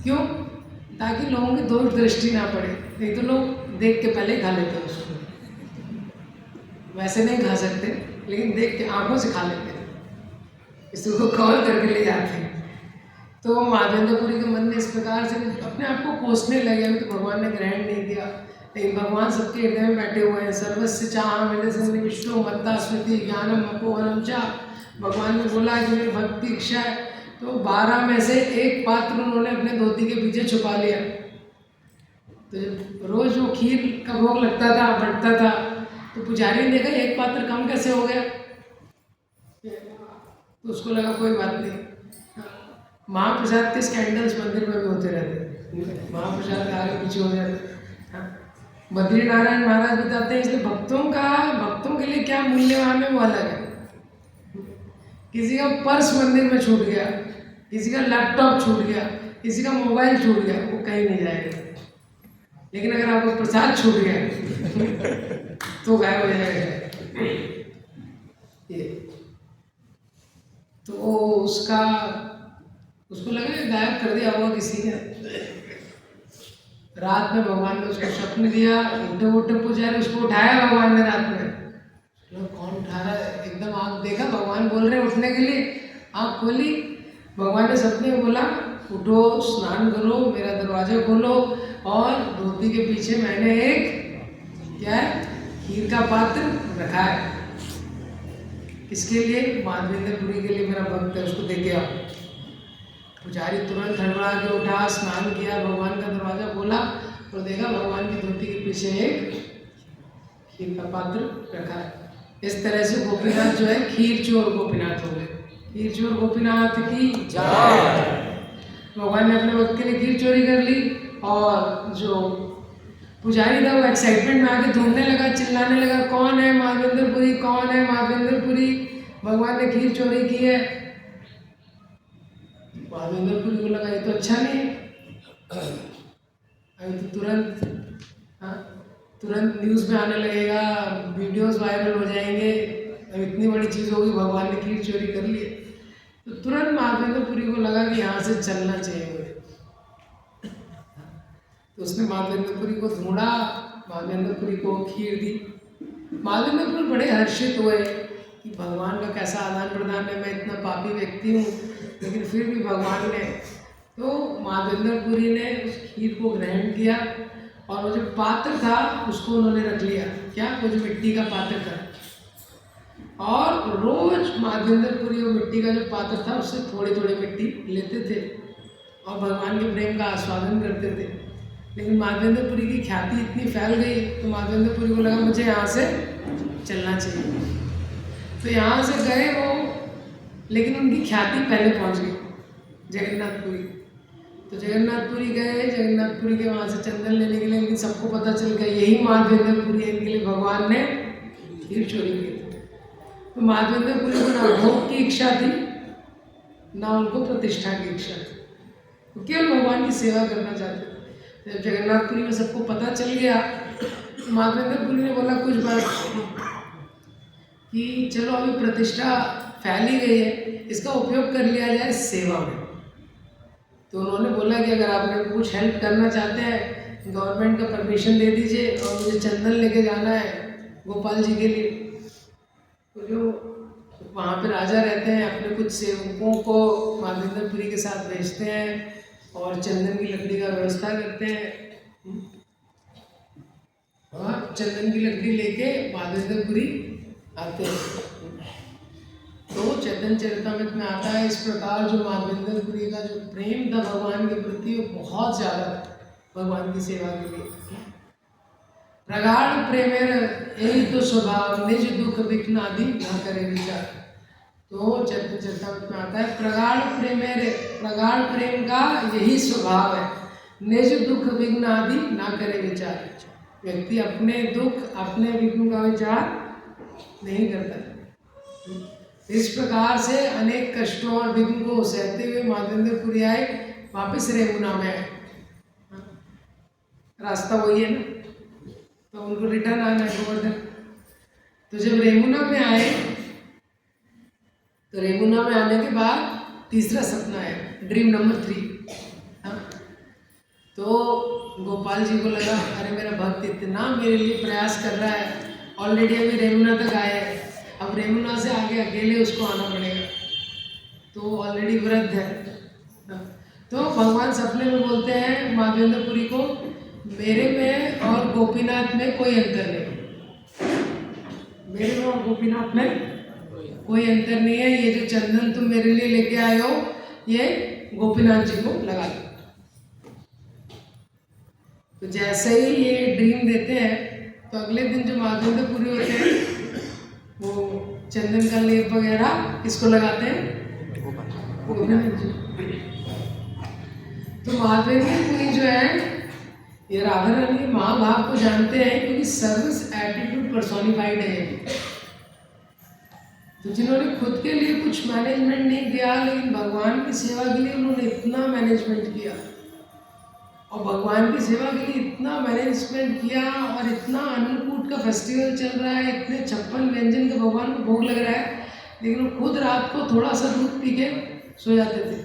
क्यों? ताकि लोगों की दोष दृष्टि ना पड़े, नहीं तो लोग देख के पहले ही खा लेते हैं उसको। वैसे नहीं खा सकते, लेकिन देख के आंखों से खा लेते हैं, इसको कवर करके ले जाते हैं। तो माधवेंद्रपुरी के मन में इस प्रकार से अपने आप को कोसने लगे। तो भगवान ने ग्रहण नहीं किया, लेकिन भगवान सबके हृदय में बैठे हुए हैं। सर्वस्य चाहम विष्णु मत्ता स्मृति ज्ञानम अपोहनम चा। भगवान ने बोला कि मेरी भक्ति इच्छा है, तो 12 में से एक पात्र उन्होंने अपने धोती के पीछे छुपा लिया। तो जब रोज वो खीर का भोग लगता था, बढ़ता था, तो पुजारी ने देखा एक पात्र कम कैसे हो गया, तो उसको लगा कोई बात नहीं। महाप्रसाद के स्कैंडल्स मंदिर में भी होते रहते, महाप्रसाद के आगे पीछे हो जाते। बद्री नारायण महाराज बताते हैं, इसलिए भक्तों के लिए क्या मूल्यवान है वो अलग है। किसी का पर्स मंदिर में छूट गया, किसी का लैपटॉप छूट गया, किसी का मोबाइल छूट गया, वो कहीं नहीं जाएगा। लेकिन अगर आपको प्रसाद छूट गया तो गायब हो जाएगा। ये तो उसको लगा गायब कर दिया होगा किसी ने। रात में भगवान ने उसको स्वप्न दिया, उठे पुजारी उसको उठाया भगवान ने रात में। कौन उठा रहा है? एकदम आँख देखा, भगवान बोल रहे उठने के लिए, आँख खोली, भगवान ने सपने में बोला उठो, स्नान करो, मेरा दरवाजा खोलो, और धोती के पीछे मैंने एक क्या है, खीर का पात्र रखा है। किसके लिए? माधवेंद्रपुरी के लिए, मेरा भक्त है, उसको दे के आओ। पुजारी तुरंत हड़बड़ा के उठा, स्नान किया, भगवान का दरवाजा खोला और देखा भगवान की धोती के पीछे एक खीर का पात्र रखा है। इस तरह से गोपीनाथ जो है खीर चोर गोपीनाथ हो गए। खीर चोर गोपीनाथ की जय। भगवान ने अपने भक्त के लिए खीर चोरी कर ली, और जो पुजारी था वो एक्साइटमेंट में आके ढूंढने लगा, चिल्लाने लगा, कौन है माधवेंद्रपुरी, कौन है माधवेंद्रपुरी, भगवान ने खीर चोरी की है। माधवेंद्रपुरी को लगा ये तो अच्छा नहीं है, अभी तो तुरंत न्यूज़ में आने लगेगा, वीडियोस वायरल हो जाएंगे, अब इतनी बड़ी चीज़ होगी, भगवान ने खीर चोरी कर ली है। तो तुरंत माधवेंद्रपुरी को लगा कि यहाँ से चलना चाहिए मुझे। तो उसने माधवेंद्रपुरी को ढूंढा, माधवेंद्रपुरी को खीर दी। माधवेंद्रपुरी बड़े हर्षित हुए कि भगवान का कैसा आदान प्रदान है, मैं इतना पापी व्यक्ति हूँ, लेकिन फिर भी भगवान ने, तो माधवेंद्रपुरी ने उस खीर को ग्रहण किया, और वो जो पात्र था उसको उन्होंने रख लिया। क्या? वो जो मिट्टी का पात्र था, और रोज माधवेंद्रपुरी वो मिट्टी का जो पात्र था उससे थोड़ी थोड़ी मिट्टी लेते थे और भगवान के प्रेम का आस्वादन करते थे। लेकिन माधवेंद्रपुरी की ख्याति इतनी फैल गई तो माधवेंद्रपुरी को लगा मुझे यहाँ से चलना चाहिए, तो यहाँ से गए वो, लेकिन उनकी ख्याति पहले पहुँच गई जगन्नाथपुरी। तो जगन्नाथपुरी गए, जगन्नाथपुरी के वहाँ से चंदन लेने के लिए, लेकिन सबको पता चल गया यही माधवेंद्रपुरी है, इनके लिए भगवान ने खीर चोरी की। तो माधवेंद्रपुरी को ना भोग की इच्छा थी ना उनको प्रतिष्ठा की इच्छा थी, वो केवल भगवान की सेवा करना चाहते थे। जब जगन्नाथपुरी में सबको पता चल गया तो माधवेंद्रपुरी ने बोला कुछ बात कि चलो अभी प्रतिष्ठा फैल ही गई है, इसका उपयोग कर लिया जाए सेवा में। तो उन्होंने बोला कि अगर आप मेरे को कुछ हेल्प करना चाहते हैं, गवर्नमेंट का परमिशन दे दीजिए और मुझे चंदन लेके जाना है गोपाल जी के लिए। तो जो वहाँ पे राजा रहते हैं अपने कुछ सेवकों को माधवेंद्रपुरी के साथ भेजते हैं और चंदन की लकड़ी का व्यवस्था करते हैं, और चंदन की लकड़ी लेके माधवेंद्रपुरी आते हैं। तो चैतन्य चरितमृत में आता है इस प्रकार जो माधवेंद्रपुरी का जो प्रेम था भगवान के प्रति वो बहुत ज़्यादा भगवान की सेवा के लिए। प्रगाढ़ प्रेमेर यही तो स्वभाव निज दुख विघ्नादि न करे विचार। तो चैतन्य चरितमृत में आता है प्रगाढ़ प्रेम का यही स्वभाव है, निज दुख विघ्न आदि ना करे विचार। व्यक्ति अपने दुख अपने विघ्न का विचार नहीं करता। इस प्रकार से अनेक कष्टों और विघ्न को सहते हुए माधवेंद्रपुरी आए, वापस रेमुना में आए। रास्ता वही है ना, तो उनको रिटर्न आना है गोवर्धन। तो जब रेमुना में आए तो रेमुना में आने के बाद तीसरा सपना है, ड्रीम नंबर 3। तो गोपाल जी को लगा अरे मेरा भक्त इतना मेरे लिए प्रयास कर रहा है, ऑलरेडी अभी रेमुना तक आए हैं, अब रेमुना से आगे अकेले उसको आना पड़ेगा, तो ऑलरेडी वृद्ध है। तो भगवान सपने में बोलते हैं माधवेंद्रपुरी को, मेरे में और गोपीनाथ में कोई अंतर नहीं, मेरे में और गोपीनाथ में कोई अंतर नहीं है। ये जो चंदन तुम मेरे लिए लेके आए हो ये गोपीनाथ जी को लगा दो। तो जैसे ही ये ड्रीम देते हैं तो अगले दिन जो माधवेंद्रपुरी होते हैं वो चंदन का लेप वगैरह किसको लगाते हैं, गोपीनाथ जी। तो माधवेंद्रपुरी जो है ये राधा रानी के महाभाव को जानते हैं, क्योंकि सर्विस एटीट्यूड पर्सोनिफाइड है। तो जिन्होंने खुद के लिए कुछ मैनेजमेंट नहीं किया, लेकिन भगवान की सेवा के लिए उन्होंने इतना मैनेजमेंट किया, और भगवान की सेवा के लिए इतना मैनेजमेंट किया, और इतना अन्नकूट का फेस्टिवल चल रहा है, इतने 56 व्यंजन का भगवान को भोग लग रहा है, लेकिन वो खुद रात को थोड़ा सा दूध पी के सो जाते थे।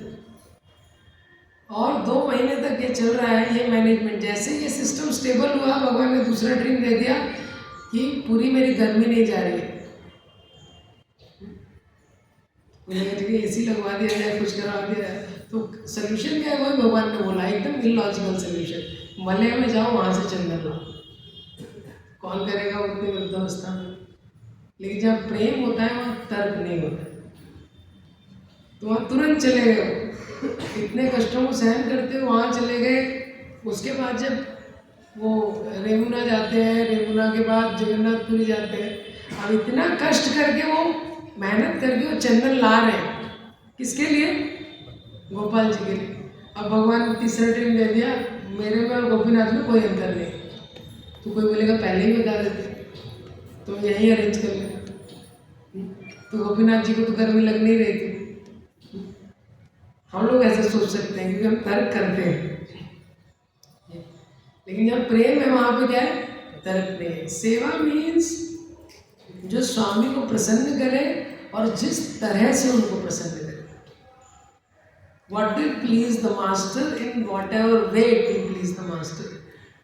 और 2 महीने तक ये चल रहा है ये मैनेजमेंट। जैसे ये सिस्टम स्टेबल हुआ, भगवान ने दूसरा ड्रीम दे दिया कि पूरी मेरी गर्मी नहीं जा रही है, एसी लगवा दिया जाए, कुछ करवा दिया जाए। तो सोल्यूशन क्या है, वही भगवान ने बोला, एकदम इलॉजिकल सोल्यूशन, मलय में जाओ वहाँ से चंदन लाओ। कौन करेगा उतनी वृद्धावस्था में? लेकिन जब प्रेम होता है वहाँ तर्क नहीं होता, तो वहाँ तुरंत चले गए, इतने कष्टों को सहन करते हुए वहाँ चले गए। उसके बाद जब वो रेमुना जाते हैं, रेमुना के बाद जगन्नाथपुरी जाते हैं, अब इतना कष्ट करके वो मेहनत करके वो चंदन ला रहे हैं, किसके लिए? गोपाल जी के लिए। अब भगवान ने तीसरा ड्रीम दे दिया, मेरे में और गोपीनाथ में कोई अंतर नहीं। तो कोई बोलेगा पहले ही बता देते तो यहीं अरेंज कर ले, तो गोपीनाथ जी को तो गर्मी लग नहीं रही थी। हम लोग ऐसा सोच सकते हैं क्योंकि हम तर्क करते हैं, लेकिन जब प्रेम है वहाँ पे क्या है? तर्क नहीं है। सेवा मीन्स जो स्वामी को प्रसन्न करे और जिस तरह से उनको प्रसन्न करे। What will please the master in whatever way it will please the master।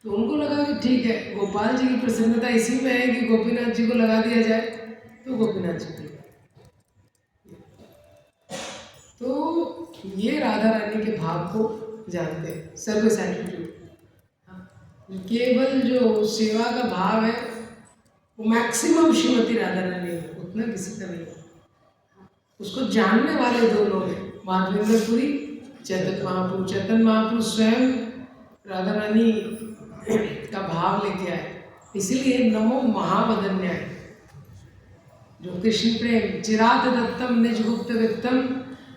तो उनको लगा कि ठीक है, गोपाल जी की प्रसन्नता इसी में है कि गोपीनाथ जी को लगा दिया जाए, तो गोपीनाथ जी को। तो ये राधा रानी के भाव को जानते हैं, सर्विस एटीट्यूड। केवल जो सेवा का भाव है वो मैक्सिमम श्रीमती राधा रानी है, उतना किसी का नहीं। उसको जानने वाले 2 लोग हैं, माधवेंद्रपुरी, चैतन्य महाप्रभु। चैतन्य महाप्रभु स्वयं राधा रानी का भाव लेके आए। इसीलिए नमो महावदन्याय, जो कृष्ण प्रेम चिरात दत्तम निज गुप्त वित्तम,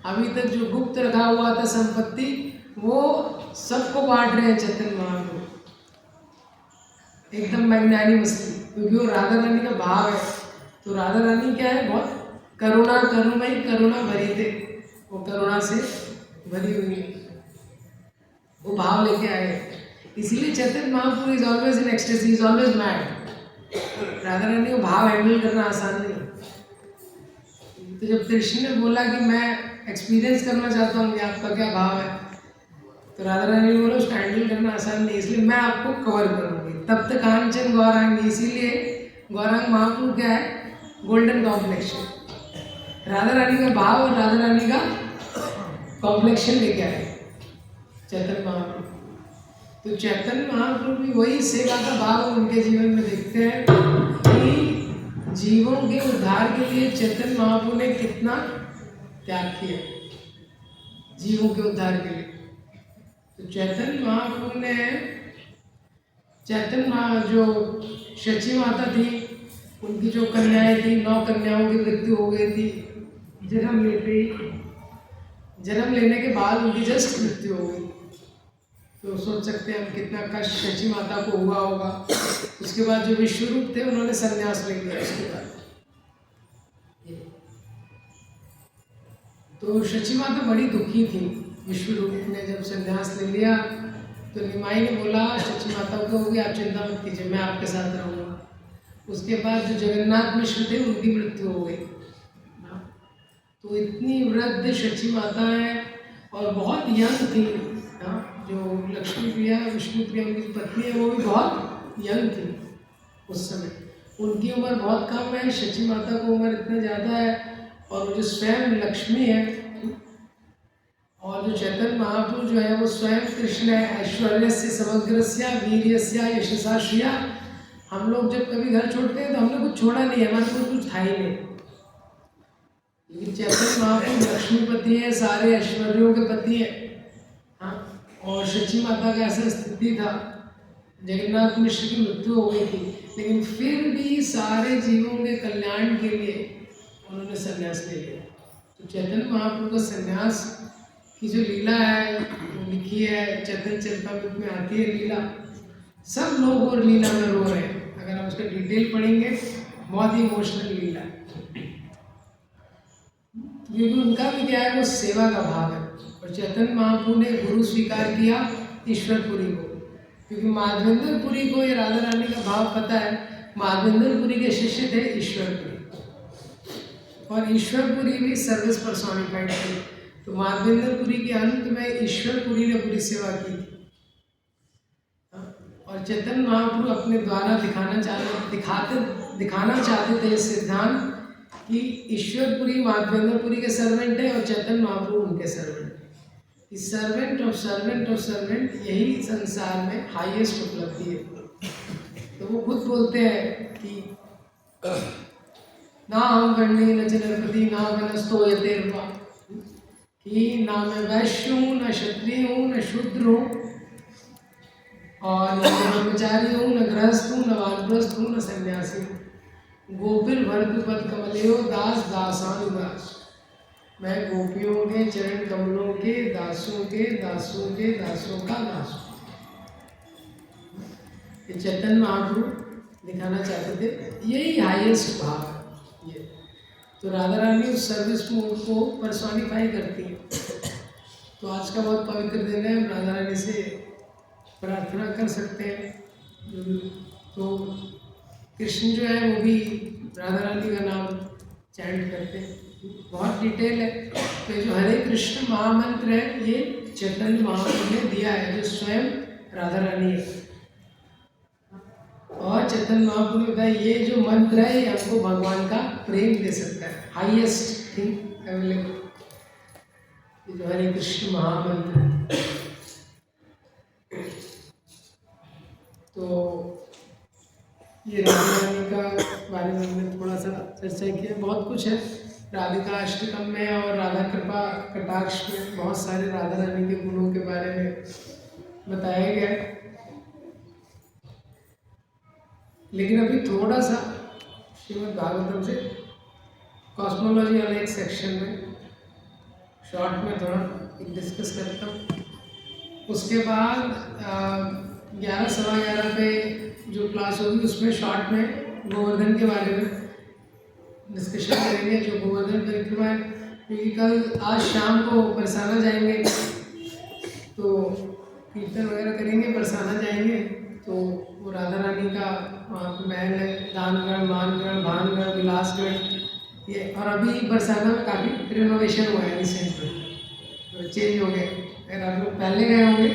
अभी तक जो गुप्त रखा हुआ था संपत्ति वो सबको बांट रहे हैं चैतन्य महाप्रभु एकदम मैग्नानिमसली, क्योंकि वो राधा रानी का भाव है। तो राधा रानी क्या है, बहुत करुणा करुणमयी करुणा भरी थे, वो करुणा से भरी हुई वो भाव लेके आए। इसीलिए Chaitanya Mahaprabhu is always in ecstasy, is always mad. Radha Rani को भाव हैंडल करना आसान नहीं। तो जब कृष्ण ने बोला कि मैं एक्सपीरियंस करना चाहता हूँ कि आपका क्या भाव है, तो राधा रानी ने बोला उसको हैंडल करना आसान नहीं, इसलिए मैं आपको कवर करूँगी। तब तक कांचन गौरांगी, इसीलिए गौरांग महाप्रभु क्या है, गोल्डन कॉम्प्लेक्शन। राधा रानी का भाव और राधा रानी का कॉम्प्लेक्शन लेके आए चैतन्य महाप्रभु। तो चैतन्य महाप्रभु भी वही सेवा का भाव उनके जीवन में देखते हैं कि जीवों के उद्धार के लिए चैतन्य महाप्रभु ने कितना त्याग किया, जीवों के उद्धार के लिए। तो चैतन्य महाप्रभु ने जो शची माता थी, उनकी जो कन्याएं थी, 9 कन्याओं की मृत्यु हो गई थी जन्म लेने के बाद उनकी जस्ट मृत्यु हो गई। तो सोच सकते हैं हम कितना कष्ट शची माता को हुआ होगा। उसके बाद जो विश्वरूप थे उन्होंने संन्यास ले लिया उसके बाद। तो शची माता बड़ी दुखी थी। विश्वरूप ने जब संन्यास ले लिया तो निमाई ने बोला शची माता को कि आप चिंता मत कीजिए, मैं आपके साथ रहूँगा। उसके बाद जो जगन्नाथ मिश्र थे उनकी मृत्यु हो गई। तो इतनी वृद्ध शची माता है और बहुत यंग थी। जो लक्ष्मी प्रिया विष्णु प्रिया उनकी पत्नी है वो भी बहुत यंग थी उस समय, उनकी उम्र बहुत कम है, शची माता को उम्र इतना ज़्यादा है। और जो स्वयं लक्ष्मी है और जो चैतन्य महाप्रभु जो है वो स्वयं कृष्ण है। ऐश्वर्यस्य समग्रस्य वीर्यस्य यशसा श्रिया। हम लोग जब कभी घर छोड़ते हैं तो हमने कुछ छोड़ा नहीं है, हमारे को कुछ था ही नहीं। लेकिन चैतन्य महाप्रभु लक्ष्मीपति है, सारे ऐश्वर्यों के पति है। हाँ, और शची माता का ऐसा स्थिति था, जगन्नाथ मिश्र की मृत्यु हो गई थी, लेकिन फिर भी सारे जीवों के कल्याण के लिए उन्होंने संन्यास ले लिया। तो चैतन्य महाप्रभु का संन्यास की जो लीला है वो लिखी है, चैतन्य चरितामृत में आती है लीला। सब लोग और लीला में रो रहे हैं। अगर हम उसका डिटेल पढ़ेंगे बहुत ही इमोशनल लीला है, क्योंकि उनका भी क्या है, वो सेवा का भाव है। और चैतन्य महाप्रभु ने गुरु स्वीकार किया ईश्वरपुरी को, क्योंकि माधवेंद्रपुरी को ये राधा रानी का भाव पता है। माधवेंद्रपुरी के शिष्य थे ईश्वरपुरी, और ईश्वरपुरी भी सर्विस पर्सोनिफाइड थी। तो माधवेंद्रपुरी के अंत में ईश्वरपुरी ने पूरी सेवा की थी। और चैतन्य महाप्रभु अपने द्वारा दिखाना चाहते थे इस सिद्धांत कि ईश्वरपुरी माधवेंद्रपुरी के सर्वेंट है और चैतन्य महाप्रभु उनके सर्वेंट है। कि सर्वेंट ऑफ सर्वेंट यही संसार में हाईएस्ट उपलब्धि है। तो वो खुद बोलते हैं कि ना हम गण्य न जनपति ना वनस्तो यतेर्वा, कि ना मैं वैश्य हूँ, न क्षत्रिय हूँ, न शूद्र हूँ, और न ब्रह्मचारी हूँ, न गृहस्थ हूँ, न वानप्रस्थ हूँ, न सन्यासी हूँ। गोपिर भरतपद कमलेयो दास दासानुदास। मैं गोपियों के चरण कमलों के दासों का दास। ये चैतन्य महाप्रभु दिखाना चाहते थे, यही हाईएस्ट भाव है ये। तो राधा रानी उस सर्विस मोड को पर्सोनिफाई करती है। तो आज का बहुत पवित्र दिन है, राधा रानी से प्रार्थना कर सकते हैं। तो कृष्ण जो है वो भी राधा रानी का नाम चैंट करते हैं। बहुत डिटेल है। तो जो हरे कृष्ण महामंत्र है ये चैतन्य महाप्रभु ने दिया है, जो स्वयं राधा रानी है। और चैतन्य महाप्रभु ने बताया ये जो मंत्र है ये हमको भगवान का प्रेम दे सकता है, हाईएस्ट थिंग अवेलेबल, ये जो हरे कृष्ण महामंत्र है। तो ये राधा रानी का बारे में हमने थोड़ा सा चर्चा किया। बहुत कुछ है राधिका अष्टकम में और राधा कृपा कटाक्ष में, बहुत सारे राधा रानी के गुणों के बारे में बताया गया है। लेकिन अभी थोड़ा सा श्रीमद् भागवतम से कॉस्मोलॉजी वाले एक सेक्शन में शॉर्ट में थोड़ा डिस्कस करता हूँ। उसके बाद 11 सवा 11 पे जो क्लास होगी उसमें शॉर्ट में गोवर्धन के बारे में डिस्कशन करेंगे। जो गोवर्धन परिक्रमा है, क्योंकि कल आज शाम को बरसाना जाएंगे तो कीर्तन वगैरह करेंगे, बरसाना जाएंगे तो वो राधा रानी का वहाँ पे महल है, दानगढ़, मानगढ़, भानगढ़, विलासगढ़ ये। और अभी बरसाना में काफ़ी रिनोवेशन हुआ है रिसेंट में, तो चेंज हो गए। अगर आप लोग पहले गए होंगे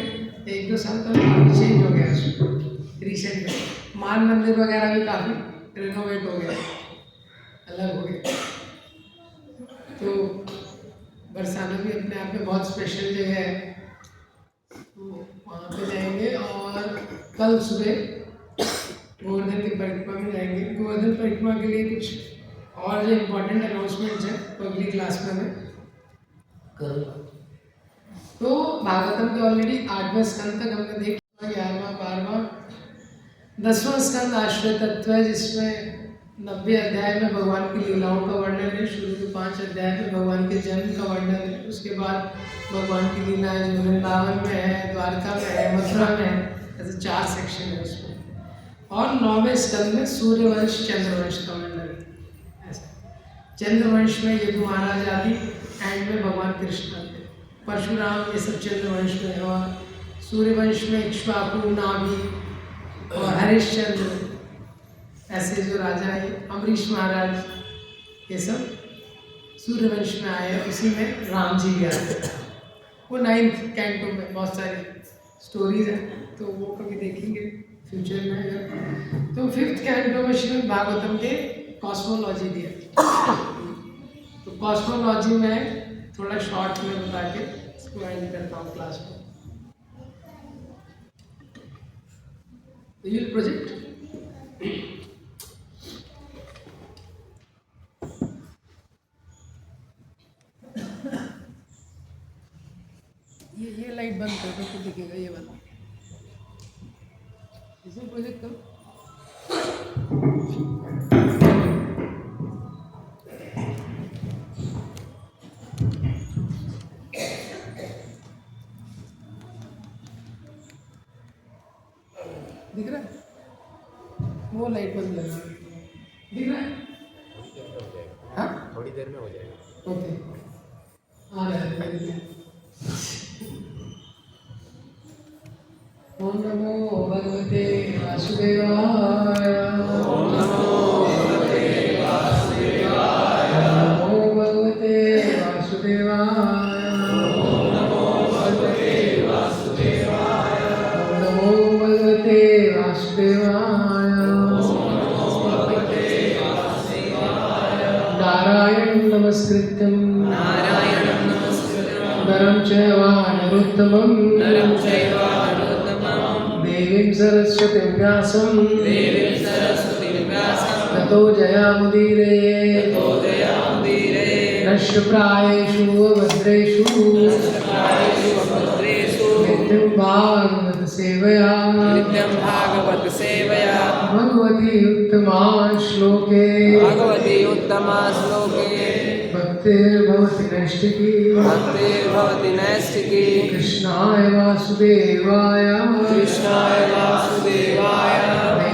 1-2 साल तो काफ़ी चेंज हो गया उसमें रिसेंट में। मान मंदिर वगैरह भी काफ़ी रिनोवेट हो गया, अलग हो गया। तो बरसाना भी अपने आप में बहुत स्पेशल जगह है, तो वहाँ पे जाएंगे। और कल सुबह गोवर्धन की परिक्रमा में जाएंगे। गोवर्धन परिक्रमा के लिए कुछ और जो इम्पोर्टेंट अनाउंसमेंट्स हैं तो अगली क्लास में मैं करूँगा। तो भागवतम के ऑलरेडी 8वें स्कंद तक हमने देख लिया, 11वां, 12वां, 10वां स्कंद आश्रय तत्व है, जिसमें 90 अध्याय में भगवान की लीलाओं का वर्णन है। शुरू के 5 अध्याय में भगवान के जन्म का वर्णन है। उसके बाद भगवान की लीलाएं जो वृंदावन में है, द्वारका में है, मथुरा में है, ऐसे 4 सेक्शन है उसमें। और 9वें स्कंद में सूर्यवंश चंद्रवंश का वर्णन है। ऐसा चंद्रवंश में यदु महाराज आदि, एंड में भगवान कृष्ण आते, परशुराम, ये सब चंद्रवंश में है। और सूर्यवंश में इक्ष्वाकु, नाभि और हरिश्चंद्र, ऐसे जो राजा है, अमरीश महाराज, ये सब सूर्यवंश में आए हैं। उसी में राम जी भी आते हैं। वो 9th कैंटो में बहुत सारी स्टोरीज हैं, तो वो कभी देखेंगे फ्यूचर में अगर। तो 5th कैंटो में श्रीमद् भागवतम के कॉस्मोलॉजी दिया। तो कॉस्मोलॉजी में थोड़ा शॉर्ट में बता के इसको एंड करता हूँ क्लास में। प्रोजेक्ट ये लाइट बंद कर दो तो दिखेगा ये वाला। इसे प्रोजेक्ट करो। दिख रहा है? वो लाइट बंद लगा, दिख रहा है? हाँ, थोड़ी देर में हो जाएगा। ओके, आ रहा है। ओम नमो भगवते वासुदेवाय। ओम नमो भगवते वासुदेवाय। नमो भगवते वासुदेवाय। ओम नमो भगवते वासुदेवाय। ओम नमो भगवते वासुदेवाय। ओम नमो भगवते वासुदेवाय। नारायणं नमस्कृत्यं नरं चैव नरोत्तमं देवीं सरस्वतीं व्यासं ततो जयामुदीरये। नष्टप्रायेषु भद्रेषु नित्यं भागवत सेवया भगवती उत्तमा श्लोके भक्तिर्भवति नैष्ठिकी कृष्णाय वासुदेवाय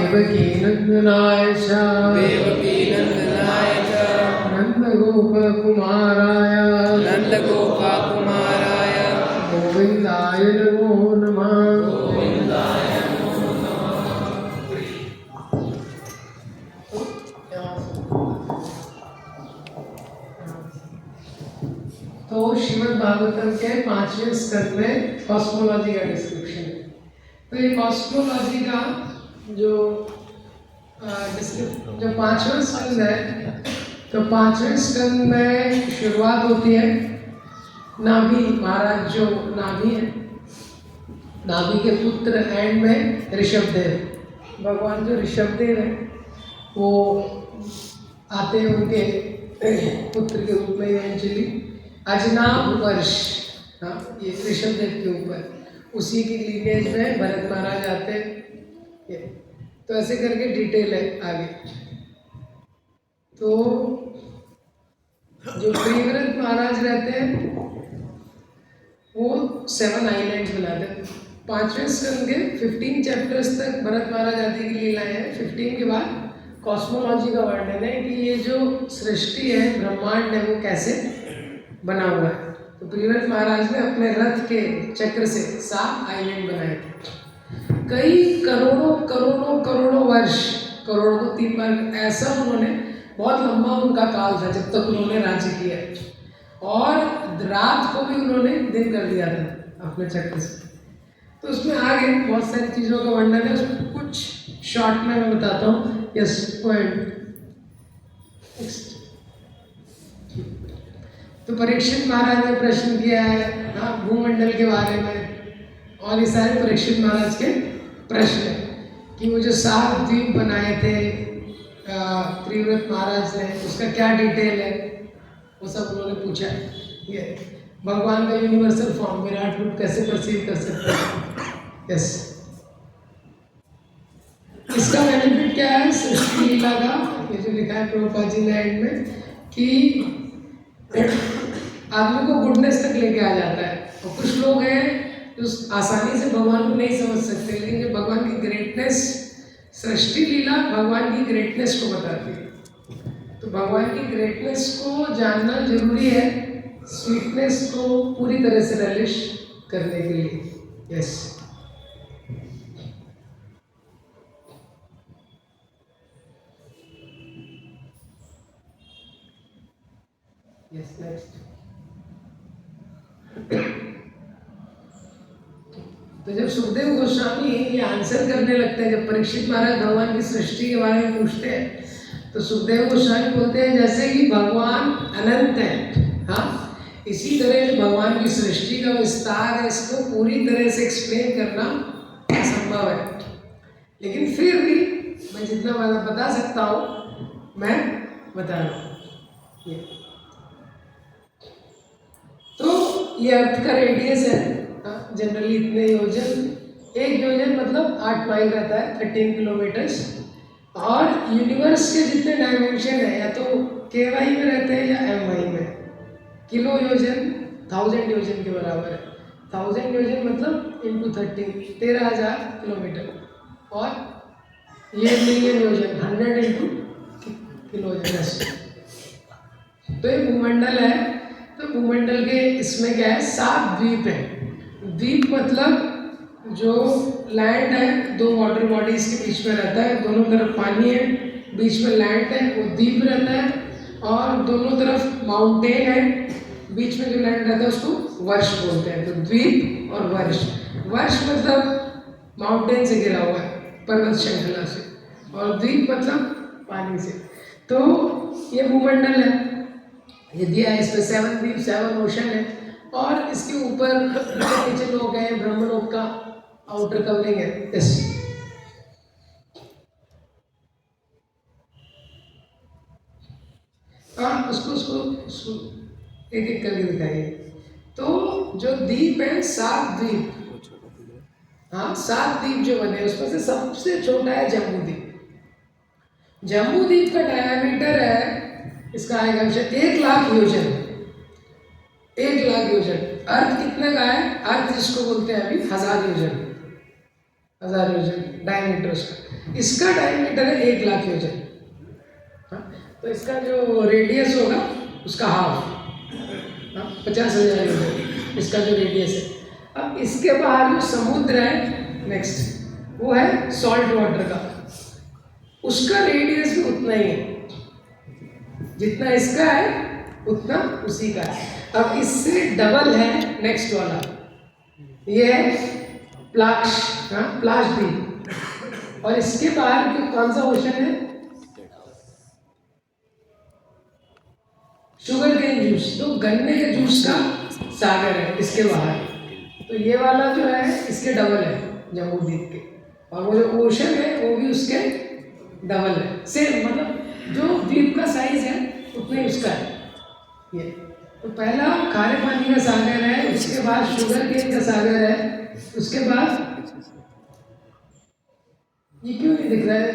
देवकी नंदनाय च नंदगोपकुमाराय गोविंदाय नमो नमः। तो श्रीमद् भागवतम के 5वें स्कंद में कॉस्मोलॉजी का डिस्क्रिप्शन है। तो ये कॉस्मोलॉजी का जो 5वां स्कंद है, तो 5वें स्कंद में शुरुआत होती है नाभि महाराज, जो नाभि है, नाभि के पुत्र, एंड में ऋषभदेव। भगवान जो ऋषभदेव है वो आते हैं उनके पुत्र के रूप में इवेंचुअली अजनाभ वर्ष, हाँ, ये ऋषभदेव के ऊपर, उसी की लीनेज में भरत महाराज आते हैं। तो ऐसे करके डिटेल है आगे। तो जो प्रियव्रत महाराज रहते हैं वो 7 आइलैंड्स बनाते हैं। 5वें स्कंद के 15 चैप्टर्स तक भरत महाराज आदि की लीलाएं हैं। 15 के बाद कॉस्मोलॉजी का वर्णन है कि ये जो सृष्टि है, ब्रह्मांड है, वो कैसे बना हुआ है। तो प्रियव्रत महाराज ने अपने रथ के चक्र से 7 आइलैंड बनाए थे। कई करोड़ों करोड़ों करोड़ों वर्ष, करोड़ों को 3 बार, ऐसा उन्होंने, बहुत लंबा उनका काल था जब तक उन्होंने राज्य किया, और रात को भी उन्होंने दिन कर दिया था अपने चक्र से। तो उसमें आगे बहुत सारी चीज़ों का वर्णन है, उसमें कुछ शॉर्ट में मैं बताता हूँ। Yes, point. तो परीक्षित महाराज ने प्रश्न किया है भूमंडल के बारे में, और ये सारे परीक्षित महाराज के प्रश्न है कि वो जो 7 द्वीप बनाए थे प्रियव्रत महाराज ने, उसका क्या डिटेल है, वो सब उन्होंने पूछा है। ये भगवान का यूनिवर्सल फॉर्म, विराट रूप कैसे परसीव कर सकते हैं। यस, इसका बेनिफिट क्या है सृष्टि लीला का, ये जो लिखा है प्रभुपाद जी ने एंड में, कि आदमी को गुडनेस तक लेके आ जाता है। और कुछ लोग हैं जो आसानी से भगवान को नहीं समझ सकते, लेकिन जो भगवान की ग्रेटनेस, सृष्टि लीला भगवान की ग्रेटनेस को बताती है। तो भगवान की ग्रेटनेस को जानना जरूरी है स्वीटनेस को पूरी तरह से रिलिश करने के लिए। Yes, yes, next. तो जब सुखदेव गोस्वामी ये आंसर करने लगते हैं, जब परीक्षित महाराज भगवान की सृष्टि के बारे में पूछते हैं, तो सुखदेव गोस्वामी बोलते हैं जैसे कि भगवान अनंत है, हाँ, इसी तरह जो भगवान की सृष्टि का विस्तार है, इसको पूरी तरह से एक्सप्लेन करना असंभव है। लेकिन फिर भी मैं जितना वाला बता सकता हूँ मैं बता रहा हूँ। तो ये अर्थ का रेडियस है जनरली इतने योजन, 1 योजन मतलब 8 माइल रहता है, 13 किलोमीटर्स। और यूनिवर्स के जितने डायमेंशन है, या तो KY में रहते हैं या MY में। किलो योजन 1000 योजन के बराबर है। 1000 योजन मतलब इंटू 13,000 किलोमीटर, और ये मिलियन योजन 100 इंटू किलो योजन। तो ये भूमंडल है। तो भूमंडल के इसमें क्या है, 7 द्वीप है। द्वीप मतलब जो लैंड है, 2 वाटर बॉडीज के बीच में रहता है, दोनों तरफ पानी है, बीच में लैंड है, वो द्वीप रहता है। और दोनों तरफ माउंटेन है, बीच में जो लैंड रहता है उसको वर्ष बोलते हैं। तो द्वीप और वर्ष, वर्ष मतलब माउंटेन से घिरा हुआ है, पर्वत श्रृंखला से, और द्वीप मतलब पानी से। तो ये भूमंडल है, ये दिया है, इसमें 7 द्वीप, 7 ओशन है, और इसके ऊपर नीचे लोग हैं, ब्रह्मलोक का आउटर कवरिंग है। यस, उसको एक एक करके दिखाइए। तो जो द्वीप है, 7 द्वीप, हाँ 7 द्वीप जो बने, उसमें से सबसे छोटा है जम्बू द्वीप। जम्बू द्वीप का डायमीटर है, इसका आएगा 1 लाख योजन। 1 लाख योजन। अर्थ कितने का है, अर्थ जिसको बोलते हैं अभी 1000 योजन, 1000 योजन डायमीटर उसका। इसका डायमीटर है 1 लाख योजन। तो इसका जो रेडियस होगा उसका हाफ, 50,000 योजन इसका जो रेडियस है। अब इसके बाहर जो समुद्र है नेक्स्ट, वो है सॉल्ट वाटर का, उसका रेडियस भी उतना ही है जितना इसका है, उतना उसी का है। अब इससे डबल है नेक्स्ट वाला, ये है प्लाश, प्लाश द्वीप। और इसके बाहर कौन सा ओशन है, शुगर केन जूस, तो गन्ने के जूस का सागर है इसके बाहर। तो ये वाला जो है इसके डबल है जम्बू द्वीप के, और वो जो ओशन है वो भी उसके डबल है, सेम, मतलब जो द्वीप का साइज है उतना ही उसका है। ये तो पहला खारे पानी का सागर है, उसके बाद शुगर केन का सागर है, उसके बाद ये क्यों नहीं दिख रहा है?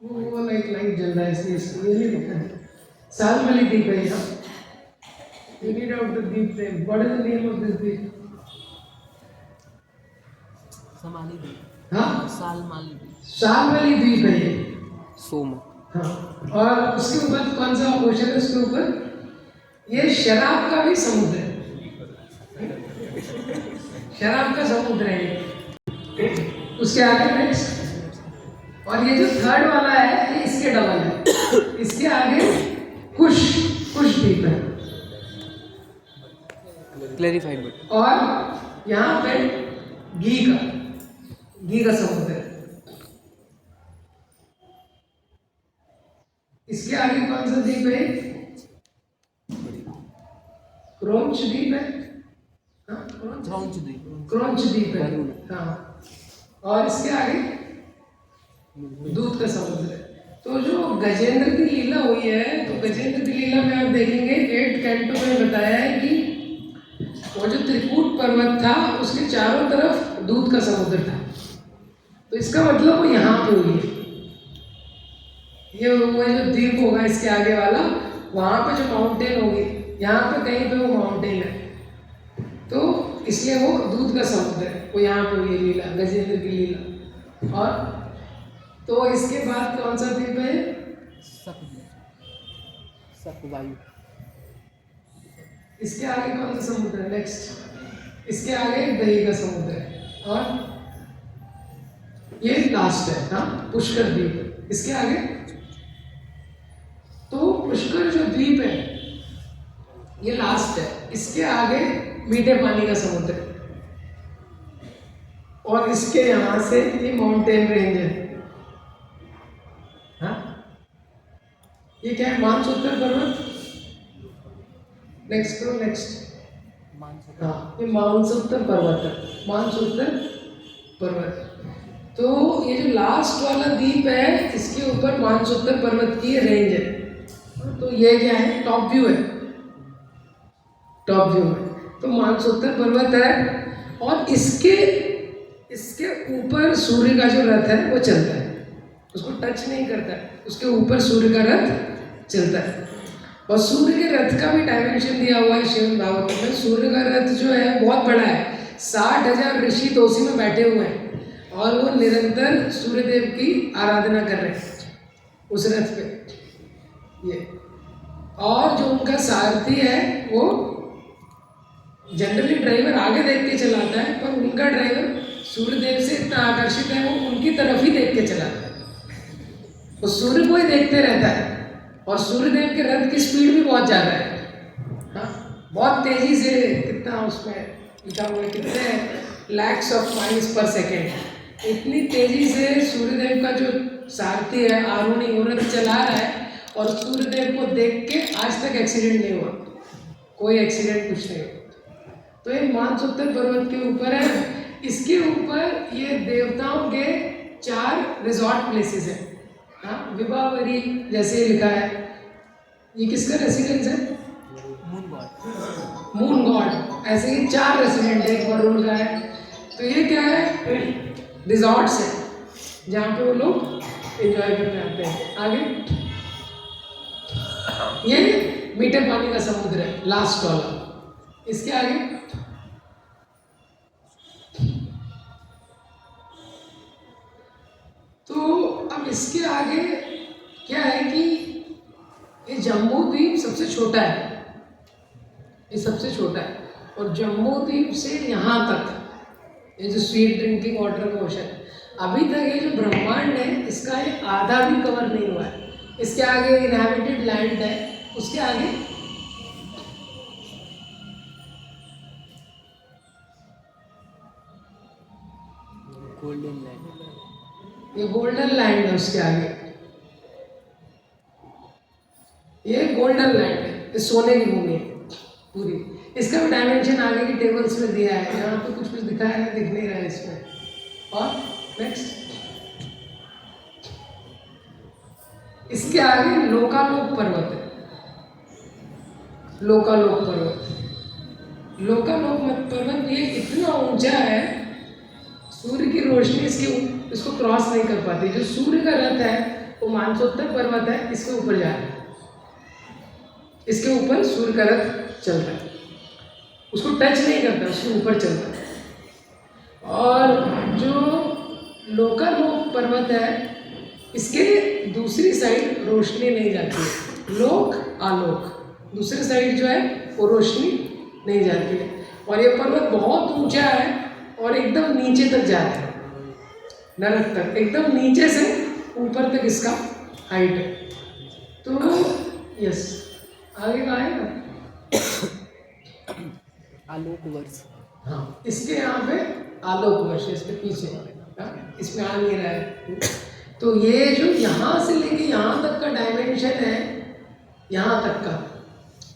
वो लाइट जल रहा है इसलिए ये नहीं दिख रहा है। सालमली द्वीप है यहाँ। You read out the deep name. What is the name of this deep? समाली द्वीप। हाँ? सालमाली द्वीप। सालमली द्वीप है ये। सोम। हाँ। और उसके ऊपर कौन सा ओशन है उसके ऊपर? ये शराब का भी समुद्र है। शराब का समुद्र है ये। उसके आगे नेक्स्ट। और ये जो थर्ड वाला है ये इसके डबल है। इसके आगे कुश द्वीप है। Clarified but. और यहाँ पे घी का समुद्र है। इसके आगे कौन सा द्वीप है? क्रोंच द्वीप है। हाँ, क्रोंच द्वीप है। हाँ। और इसके आगे दूध का समुद्र है। तो जो गजेंद्र की लीला हुई है, तो गजेंद्र की लीला में आप देखेंगे 8 कैंटो में बताया है कि वो जो त्रिकूट पर्वत था उसके चारों तरफ दूध का समुद्र था। तो इसका मतलब वो यहाँ पे हुई है। ये वो जो द्वीप होगा इसके आगे वाला, वहाँ पे जो माउंटेन होगी, यहाँ पे कहीं पे वो माउंटेन है, तो इसलिए वो दूध का समुद्र है। वो यहाँ पे हुई लीला, गजेंद्र की लीला। और तो इसके बाद कौन सा द्वीप है? सकवायु। इसके आगे कौन सा समुद्र है? नेक्स्ट इसके आगे दही का समुद्र है। और ये लास्ट है, हाँ, पुष्कर द्वीप। इसके आगे तो पुष्कर जो द्वीप है ये लास्ट है। इसके आगे मीठे पानी का समुद्र है। और इसके यहां से ये माउंटेन रेंज है। हाँ, ये क्या है? मानसरोवर पर्वत। नेक्स्ट करो, नेक्स्ट। हाँ, ये मानसरोवर पर्वत है। मानसरोवर पर्वत। तो ये जो लास्ट वाला द्वीप है इसके ऊपर मानसरोवर पर्वत की रेंज है। तो ये क्या है? टॉप व्यू है। टॉप व्यू में तो मानसरोवर पर्वत है। और इसके ऊपर सूर्य का जो रथ है वो चलता है, उसको टच नहीं करता है। उसके ऊपर सूर्य का रथ चलता है। और सूर्य के रथ का भी डायमेंशन दिया हुआ है श्रीमद् भागवत में। सूर्य का रथ जो है बहुत बड़ा है। 60,000 ऋषि तो उसी में बैठे हुए हैं और वो निरंतर सूर्यदेव की आराधना कर रहे हैं उस रथ पे। ये और जो उनका सारथी है वो जनरली ड्राइवर आगे देख के चलाता है, पर उनका ड्राइवर सूर्यदेव से इतना आकर्षित है वो उनकी तरफ ही देख के चलाता है। वो सूर्य को ही देखते रहता है। और सूर्यदेव के रथ की स्पीड भी बहुत ज़्यादा है। हाँ, बहुत तेजी से, कितना उसमें लिखा हुआ है, कितने lakhs of miles per second, इतनी तेजी से सूर्यदेव का जो सारथी है आरूणी वो रथ चला रहा है। और सूर्यदेव को देख के आज तक एक्सीडेंट नहीं हुआ, कोई एक्सीडेंट कुछ नहीं हुआ। तो ये मानसरोवर पर्वत के ऊपर है। इसके ऊपर ये देवताओं के 4 रिजॉर्ट प्लेसेस हैं। हाँ, विभावरी जैसे लिखा है। ये किसका रेसिडेंस है? Moon God. ऐसे ही 4 रेसिडेंट है, एक वरुण का है। तो ये क्या है? रिजॉर्ट्स है जहाँ पे वो लोग एंजॉय करने आते हैं। आगे ये मीठे पानी का समुद्र है, लास्ट वाला। इसके आगे तो अब इसके आगे क्या है कि ये जम्बू द्वीप सबसे छोटा है। ये सबसे छोटा है। और जम्बू द्वीप से यहाँ तक ये जो स्वीट ड्रिंकिंग वाटर का ओशन, अभी तक ये जो ब्रह्मांड है इसका ये आधा भी कवर नहीं हुआ है। इसके आगे इनहैबिटेड लैंड है। उसके आगे गोल्डन लैंड। ये गोल्डन लैंड है। उसके आगे ये गोल्डन लैंड है, ये सोने की भूमि है पूरी। इसका भी डायमेंशन आगे की टेबल्स में दिया है। यहाँ पे कुछ दिखाया है, दिख नहीं रहा है इसमें। और नेक्स्ट इसके आगे लोकालोक पर्वत है। लोकालोक पर्वत पर्वत ये इतना ऊंचा है, सूर्य की रोशनी इसके इसको क्रॉस नहीं कर पाती। जो सूर्य का रथ है वो मानसोत्तर पर्वत है, इसके ऊपर जा रहा है, इसके ऊपर सूर्य का रथ चलता है, उसको टच नहीं करता, उसके ऊपर चलता है। और जो लोकालोक पर्वत है इसके दूसरी साइड रोशनी नहीं जाती है, लोक आलोक, दूसरी साइड जो है वो रोशनी नहीं जाती है। और ये पर्वत बहुत ऊंचा है और एकदम नीचे तक जा रहा है, नरक तक, एकदम नीचे से ऊपर तक इसका हाइट है। तो यस, आगे का आएगा आलोक वर्ष। हाँ, इसके यहाँ पे आलोक वर्ष, इसके पीछे, हाँ, इसमें आ नहीं रहा है। तो ये जो यहाँ से लेके यहाँ तक का डायमेंशन है, यहाँ तक का,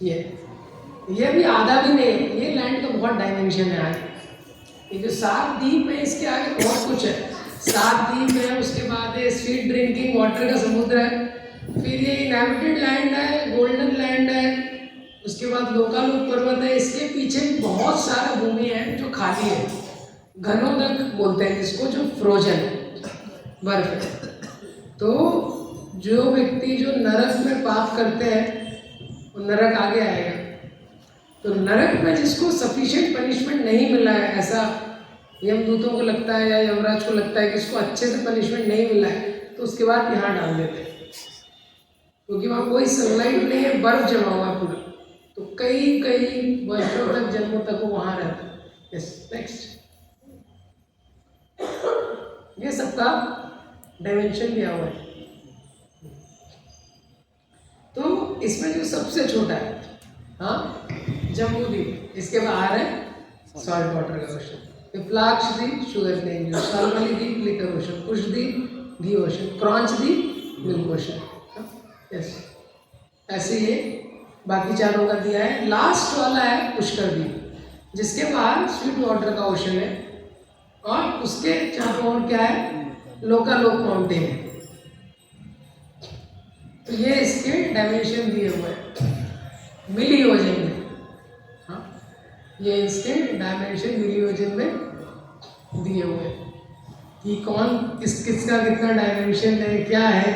ये भी आधा भी नहीं है, ये लैंड का बहुत डायमेंशन है आगे। ये जो 7 द्वीप है इसके आगे बहुत कुछ है, 7 द्वीप है, उसके बाद है स्वीट ड्रिंकिंग वाटर का समुद्र है, फिर ये इनहैबिटेड लैंड है, गोल्डन लैंड है, उसके बाद लोकालोक पर्वत है, इसके पीछे बहुत सारा भूमि है जो खाली है, घनोदक बोलते हैं जिसको, जो फ्रोजन बर्फ है। तो जो व्यक्ति जो नरक में पाप करते हैं वो नरक आगे आएगा। तो नरक में जिसको सफिशिएंट पनिशमेंट नहीं मिला है, ऐसा यमदूतों को लगता है या यमराज को लगता है कि इसको अच्छे से पनिशमेंट नहीं मिला है, तो उसके बाद यहाँ डाल देते हैं, क्योंकि वहाँ कोई सनलाइट नहीं है, बर्फ जमा हुआ है पूरा, तो कई कई वर्षों तक, जन्मों तक वो वहाँ रहता है। Yes, next. ये सबका डायमेंशन दिया हुआ है। तो इसमें जो सबसे छोटा है, हाँ, जम्बूद्वीप, इसके बाहर है सॉल्ट वाटर का ओशन, पिपलाक्षद्वीप शुगर केन, शालमली द्वीप लिकर ओशन, कुशद्वीप घी ओशन, क्रॉन्च द्वीप मिल्क ओशन। यस, ऐसे ये बाकी चारों का दिया है। लास्ट वाला है पुष्कर द्वीप, जिसके बाहर स्वीट वाटर का ओशन है और उसके चारों ओर क्या है, लोकालोक माउंटेन है। तो ये इसके डायमेंशन दिए हुए हैं मिलियोजन में। हाँ, ये इसके डायमेंशन मिलियोजन में दिए हुए हैं कि कौन किसका कितना डायमेंशन है, क्या है।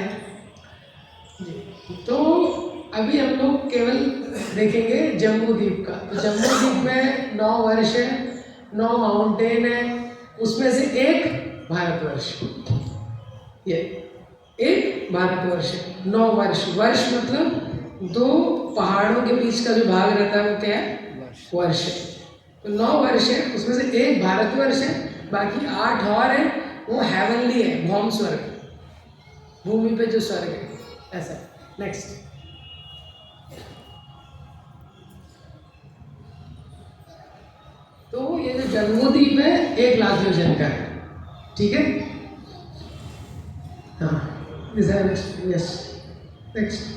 तो अभी हम लोग केवल देखेंगे जम्बूद्वीप का। तो जम्बूद्वीप में 9 वर्ष है, 9 माउंटेन है, उसमें से एक भारतवर्ष, ये एक भारतवर्ष है। 9 वर्ष, वर्ष मतलब 2 पहाड़ों के बीच का जो भाग रहता है वो क्या है, वर्ष है। तो 9 वर्ष है, उसमें से एक भारतवर्ष है, बाकी 8 और है वो हेवनली है, भौम स्वर्ग, भूमि पे जो स्वर्ग है, ऐसा। नेक्स्ट। तो ये जो जम्बूद्वीप है 1 लाख योजन का है, ठीक है। हाँ, यस, नेक्स्ट।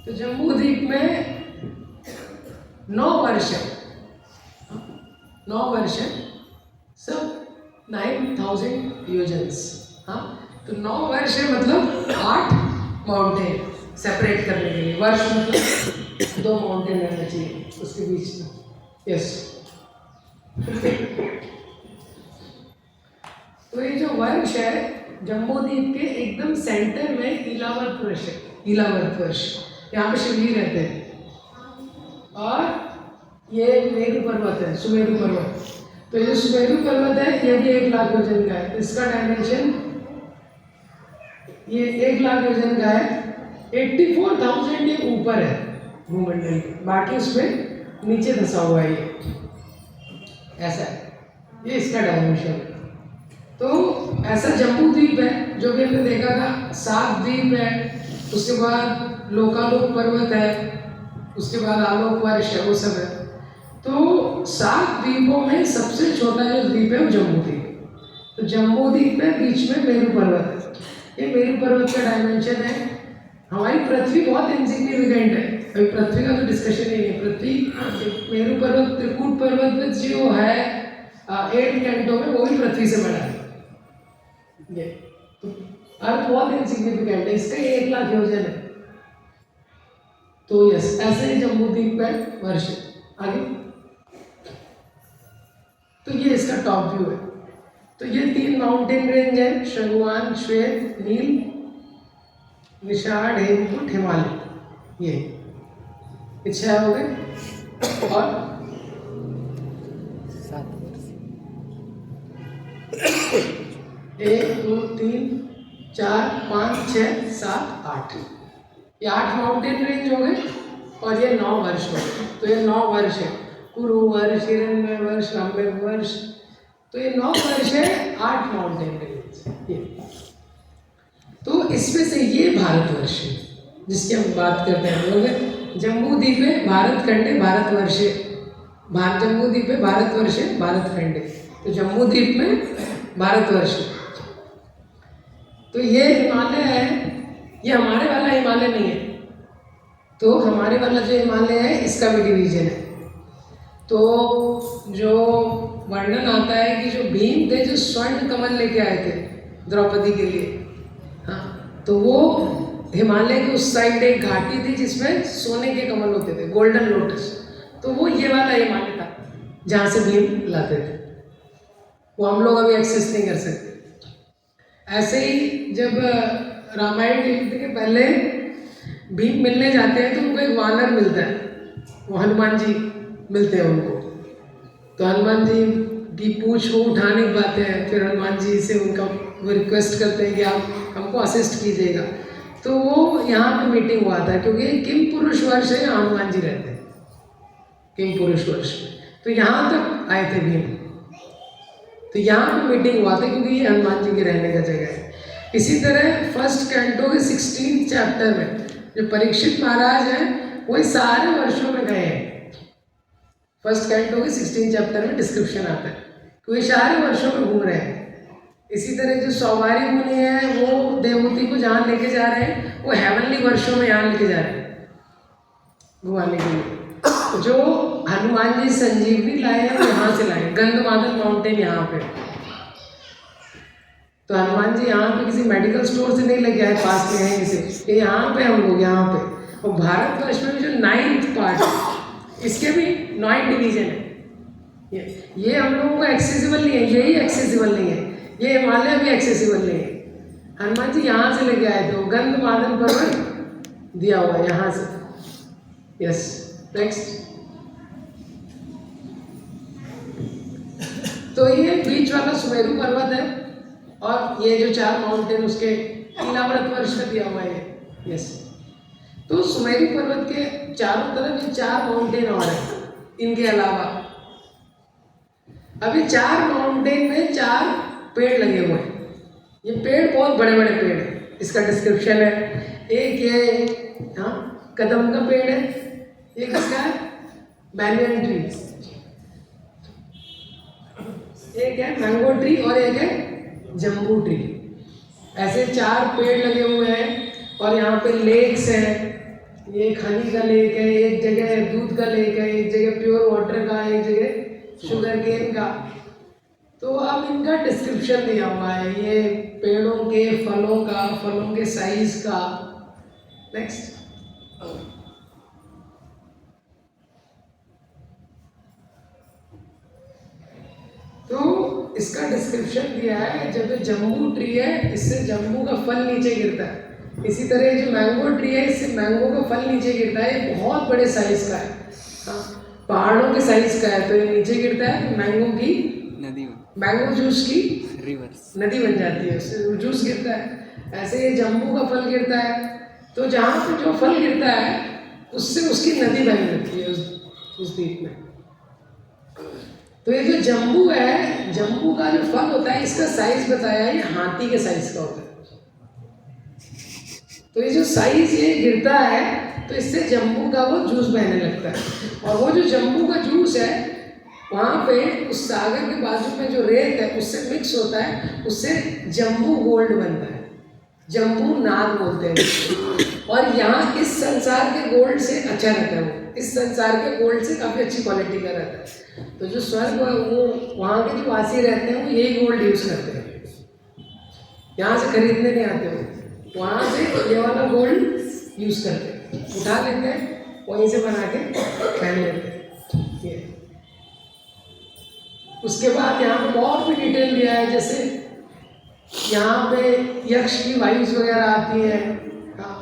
तो जम्बूद्वीप में 9 वर्ष है, 9 वर्ष है, सब 9000 योजन्स। हाँ, तो 9 वर्ष है मतलब 8 माउंटेन सेपरेट करने के लिए, वर्ष मतलब 2 माउंटेन रहना चाहिए उसके बीच में। यस, तो ये जो वर्ष है जम्बूद्वीप के एकदम सेंटर में ईलावर्त वर्ष है, ईलावर्त वर्ष, यहाँ पे शिवलिंग रहते हैं। और ये मेरु पर्वत है, सुमेरु पर्वत। तो ये सुमेरु पर्वत है, ये भी 1 लाख योजन का है। इसका डायमेंशन ये 1 लाख योजन का है, 84,000 ये ऊपर है भूमंडल के, बाकी उसमें नीचे धंसा हुआ है ये, ऐसा है, ये इसका डायमेंशन है। तो ऐसा जम्बूद्वीप है जो कि हमने देखा था, 7 द्वीप है, उसके बाद लोकालोक पर्वत है, उसके बाद आलोक वर्ष है, वो सब है। तो 7 द्वीपों में सबसे छोटा जो द्वीप है वो जम्बूद्वीप। तो जम्बूद्वीप में बीच में मेरु पर्वत है। ये मेरु पर्वत का डायमेंशन है। हमारी पृथ्वी बहुत इनसिग्निफिकेंट है, अभी पृथ्वी का तो डिस्कशन ही नहीं। पृथ्वी मेरु पर्वत, त्रिकूट पर्वत जो है 8 कैंटों में, वो भी पृथ्वी से बड़ा है। ये तो अर्थ बहुत इनसिग्निफिकेंट है, इसका 1 लाख योजन है। तो यस, ऐसे ही जम्बूद्वीप पे वर्ष आगे। तो ये इसका टॉप व्यू है। तो ये 3 माउंटेन रेंज है, शंगुआन, श्वेत, नील, निषाद, हेमकुंड, हिमालय। ये 6 हो गए। और 7 वर्ष 1 2 3 4 5 6 7 8, ये 8 माउंटेन रेंज हो गए और ये 9 वर्ष हो गए। तो ये 9 वर्ष है, कुरु वर्ष, हिरण्मय वर्ष, रम्य वर्ष। तो ये 9 वर्ष है, 8 माउंटेन रेंज ये। तो इसमें से ये भारतवर्ष है जिसकी हम बात करते हैं। लोग जम्बूद्वीप है, भारत खंड है, भारतवर्ष है। जम्बूद्वीप है, भारतवर्ष है, भारत खंड है। तो जम्बूद्वीप में भारतवर्ष है। तो ये हिमालय है, ये हमारे वाला हिमालय नहीं है। तो हमारे वाला जो हिमालय है इसका भी डिवीजन है। तो जो वर्णन आता है कि जो भीम थे, जो स्वर्ण कमल लेके आए थे द्रौपदी के लिए, हाँ, तो वो हिमालय के उस साइड एक घाटी थी जिसमें सोने के कमल होते थे, गोल्डन लोटस। तो वो ये वाला हिमालय था जहाँ से भीम लाते थे। वो हम लोग अभी एक्सेस नहीं कर सकते। ऐसे ही जब रामायण के युद्ध के पहले भीम मिलने जाते हैं तो उनको एक वानर मिलता है, वो हनुमान जी मिलते हैं उनको। तो हनुमान जी की पूंछ को उठा नहीं पाते हैं, फिर हनुमान जी से उनका वो रिक्वेस्ट करते हैं कि आप हमको असिस्ट कीजिएगा। तो वो यहाँ पे मीटिंग हुआ था, क्योंकि किम पुरुष वर्ष है, यहाँ हनुमान जी रहते हैं किम पुरुष वर्ष में। तो यहाँ तक आए थे भीम, तो यहाँ पे मीटिंग हुआ था क्योंकि ये हनुमान जी के रहने का जगह है। इसी तरह फर्स्ट कैंटो के 16 चैप्टर में जो परीक्षित महाराज हैं वो सारे वर्षों में गए हैं। फर्स्ट कैंटो के 16 चैप्टर में डिस्क्रिप्शन आता है कि वे सारे वर्षों में घूम रहे हैं। इसी तरह जो सौवारी मुनि है वो देवहूति को जहाँ लेके जा रहे हैं वो हेवनली वर्षों में यहाँ लेके जा रहे हैं घुमाने के लिए। जो हनुमान जी संजीवनी लाए हैं वो यहाँ से लाए, गंधमादन माउंटेन यहाँ पे। तो हनुमान जी यहाँ पे किसी मेडिकल स्टोर से नहीं लेके आए पास में है किसी, ये यहाँ पे हम लोग यहाँ पे। और भारतवर्ष में जो 9th पार्ट है इसके भी 9 डिवीजन है। ये हम लोगों को एक्सेसिबल नहीं है, यही एक्सेसिबल नहीं है, ये हिमालय भी एक्सेसिबल नहीं है। हनुमान जी यहाँ से लेके आए थे, गंधमादन पर्वत दिया हुआ है यहाँ से। Yes, next. तो ये बीच वाला सुमेरु पर्वत है और ये जो 4 माउंटेन उसके इलाव्रत वर्ष का दिया हुआ है। यस, तो सुमेरु पर्वत के चारों तरफ ये 4 माउंटेन और हैं। इनके अलावा अभी 4 माउंटेन में 4 पेड़ लगे हुए हैं। ये पेड़ बहुत बड़े बड़े पेड़ हैं, इसका डिस्क्रिप्शन है। एक ये कदम का पेड़ है, एक इसका है बैनियन ट्री, एक है मैंगो ट्री और एक है जम्बू ट्री। ऐसे 4 पेड़ लगे हुए हैं और यहाँ पे लेक्स हैं। ये हनी का लेक है, एक जगह दूध का लेक है, एक जगह प्योर वाटर का, एक जगह शुगर केन का। तो अब इनका डिस्क्रिप्शन दिया हुआ है, ये पेड़ों के फलों का, फलों के साइज का। नेक्स्ट। तो इसका डिस्क्रिप्शन दिया है, जब ये जम्बू ट्री है इससे जम्बू का फल नीचे गिरता है। इसी तरह जो मैंगो ट्री है इससे मैंगो का फल नीचे गिरता है। ये बहुत बड़े साइज का है, पहाड़ों के साइज का है। तो ये नीचे गिरता है तो मैंगो की नदी, मैंगो जूस की रिवर्स नदी बन जाती है, उससे जूस गिरता है। ऐसे ये जम्बू का फल गिरता है, तो जहाँ पे जो फल गिरता है उससे उसकी नदी बन जाती है उस द्वीप में। तो ये जो जम्बू है, जम्बू का जो फल होता है इसका साइज बताया है, ये हाथी के साइज का होता है। तो ये जो साइज ये गिरता है तो इससे जम्बू का वो जूस बहने लगता है। और वो जो जम्बू का जूस है वहाँ पे उस सागर के बाजू में जो रेत है उससे मिक्स होता है, उससे जम्बू गोल्ड बनता है, जम्बू नाग बोलते हैं। और यहाँ इस संसार के गोल्ड से अच्छा रहता है, वो इस संसार के गोल्ड से काफ़ी अच्छी क्वालिटी का रहता है। तो जो स्वर्ग वो वहाँ के जो वासी रहते हैं वो यही गोल्ड यूज़ करते हैं। यहाँ से खरीदने नहीं आते हो, वहाँ से ये वाला गोल्ड यूज़ करते हैं, उठा लेते हैं, वहीं से बना के पहन लेते हैं ये। उसके बाद यहाँ पे बहुत भी डिटेल दिया है, जैसे यहाँ पे यक्ष की वाइफ वगैरह आती है, हाँ,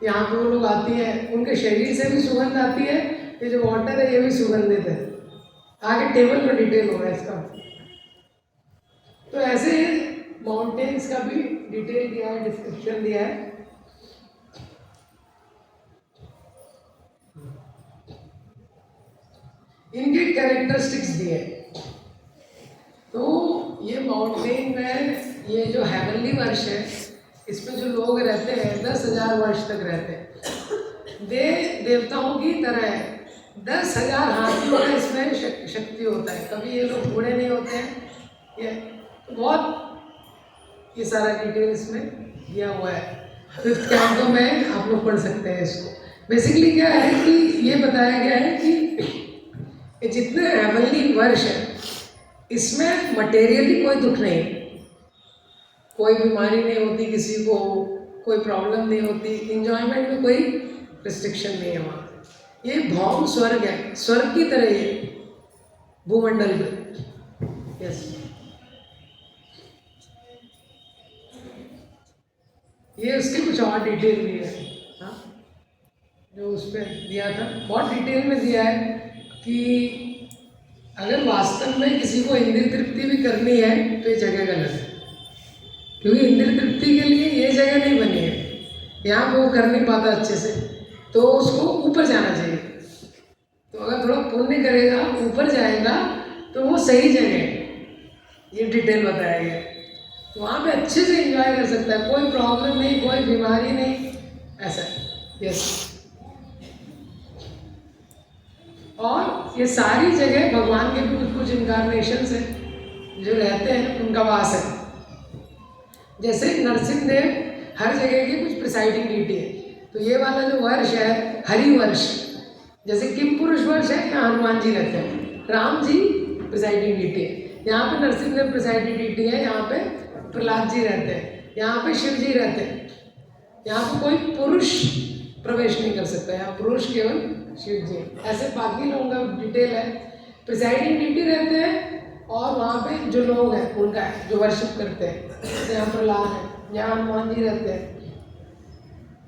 यहाँ पे वो लोग आती हैं, उनके शरीर से भी सुगंध आती है, ये जो वाटर है ये भी सुगंधित है। आगे टेबल में डिटेल होगा इसका। तो ऐसे माउंटेन्स का भी डिटेल दिया है, डिस्क्रिप्शन दिया है। इनके कैरेक्टरिस्टिक्स दिए हैं। तो ये माउंटेन में ये जो हेवनली वर्ष है, इसमें जो लोग रहते हैं 10,000 वर्ष तक रहते हैं। देवताओं की तरह है, 10,000 हाथियों का इसमें शक्ति होता है, कभी ये लोग बूढ़े नहीं होते हैं। ये तो बहुत ये सारा डिटेल इसमें दिया हुआ है। फिफ्थ कैंटो में आप लोग पढ़ सकते हैं इसको। बेसिकली क्या है कि ये बताया गया है कि ये जितने हेवनली वर्ष है इसमें मटेरियली कोई दुख नहीं, कोई बीमारी नहीं होती किसी को, कोई प्रॉब्लम नहीं होती, इंजॉयमेंट में कोई रिस्ट्रिक्शन नहीं है वहाँ। ये भौम स्वर्ग है, स्वर्ग की तरह ये भूमंडल में। यस, ये उसके कुछ और डिटेल भी है, हाँ, जो उस पर दिया था, बहुत डिटेल में दिया है कि अगर वास्तव में किसी को इंद्रिय तृप्ति भी करनी है तो ये जगह गलत है, क्योंकि इंद्रिय तृप्ति के लिए ये जगह नहीं बनी है, यहाँ पे वो कर नहीं पाता अच्छे से, तो उसको ऊपर जाना चाहिए। तो अगर थोड़ा पुण्य करेगा, ऊपर जाएगा, तो वो सही जगह है, ये डिटेल बताया गया। तो वहाँ पे अच्छे से एंजॉय कर सकता है, कोई प्रॉब्लम नहीं, कोई बीमारी नहीं, ऐसा। यस, और ये सारी जगह भगवान के भी कुछ कुछ इनकारनेशंस हैं जो रहते हैं, उनका वास है। जैसे नरसिंह देव हर जगह की कुछ प्रिसाइडिंग डीटी है। तो ये वाला जो वर्ष है हरि वर्ष, जैसे किम पुरुष वर्ष है, यहाँ हनुमान जी रहते हैं, राम जी प्रिसाइडिंग डीटी है, यहाँ पे नरसिंह देव प्रिसाइडिंग डीटी है, यहाँ पे प्रहलाद जी रहते हैं, यहाँ पे शिव जी रहते हैं। यहाँ पे कोई पुरुष प्रवेश नहीं कर सकता, यहाँ पुरुष केवल शिव जी। ऐसे बाकी लोगों का डिटेल है, प्रिसाइडिंग डिटी रहते हैं, और वहाँ पे जो लोग हैं उनका है जो वर्शिप करते हैं, जैसे यहाँ प्रहलाद है, यहाँ हनुमान जी रहते हैं,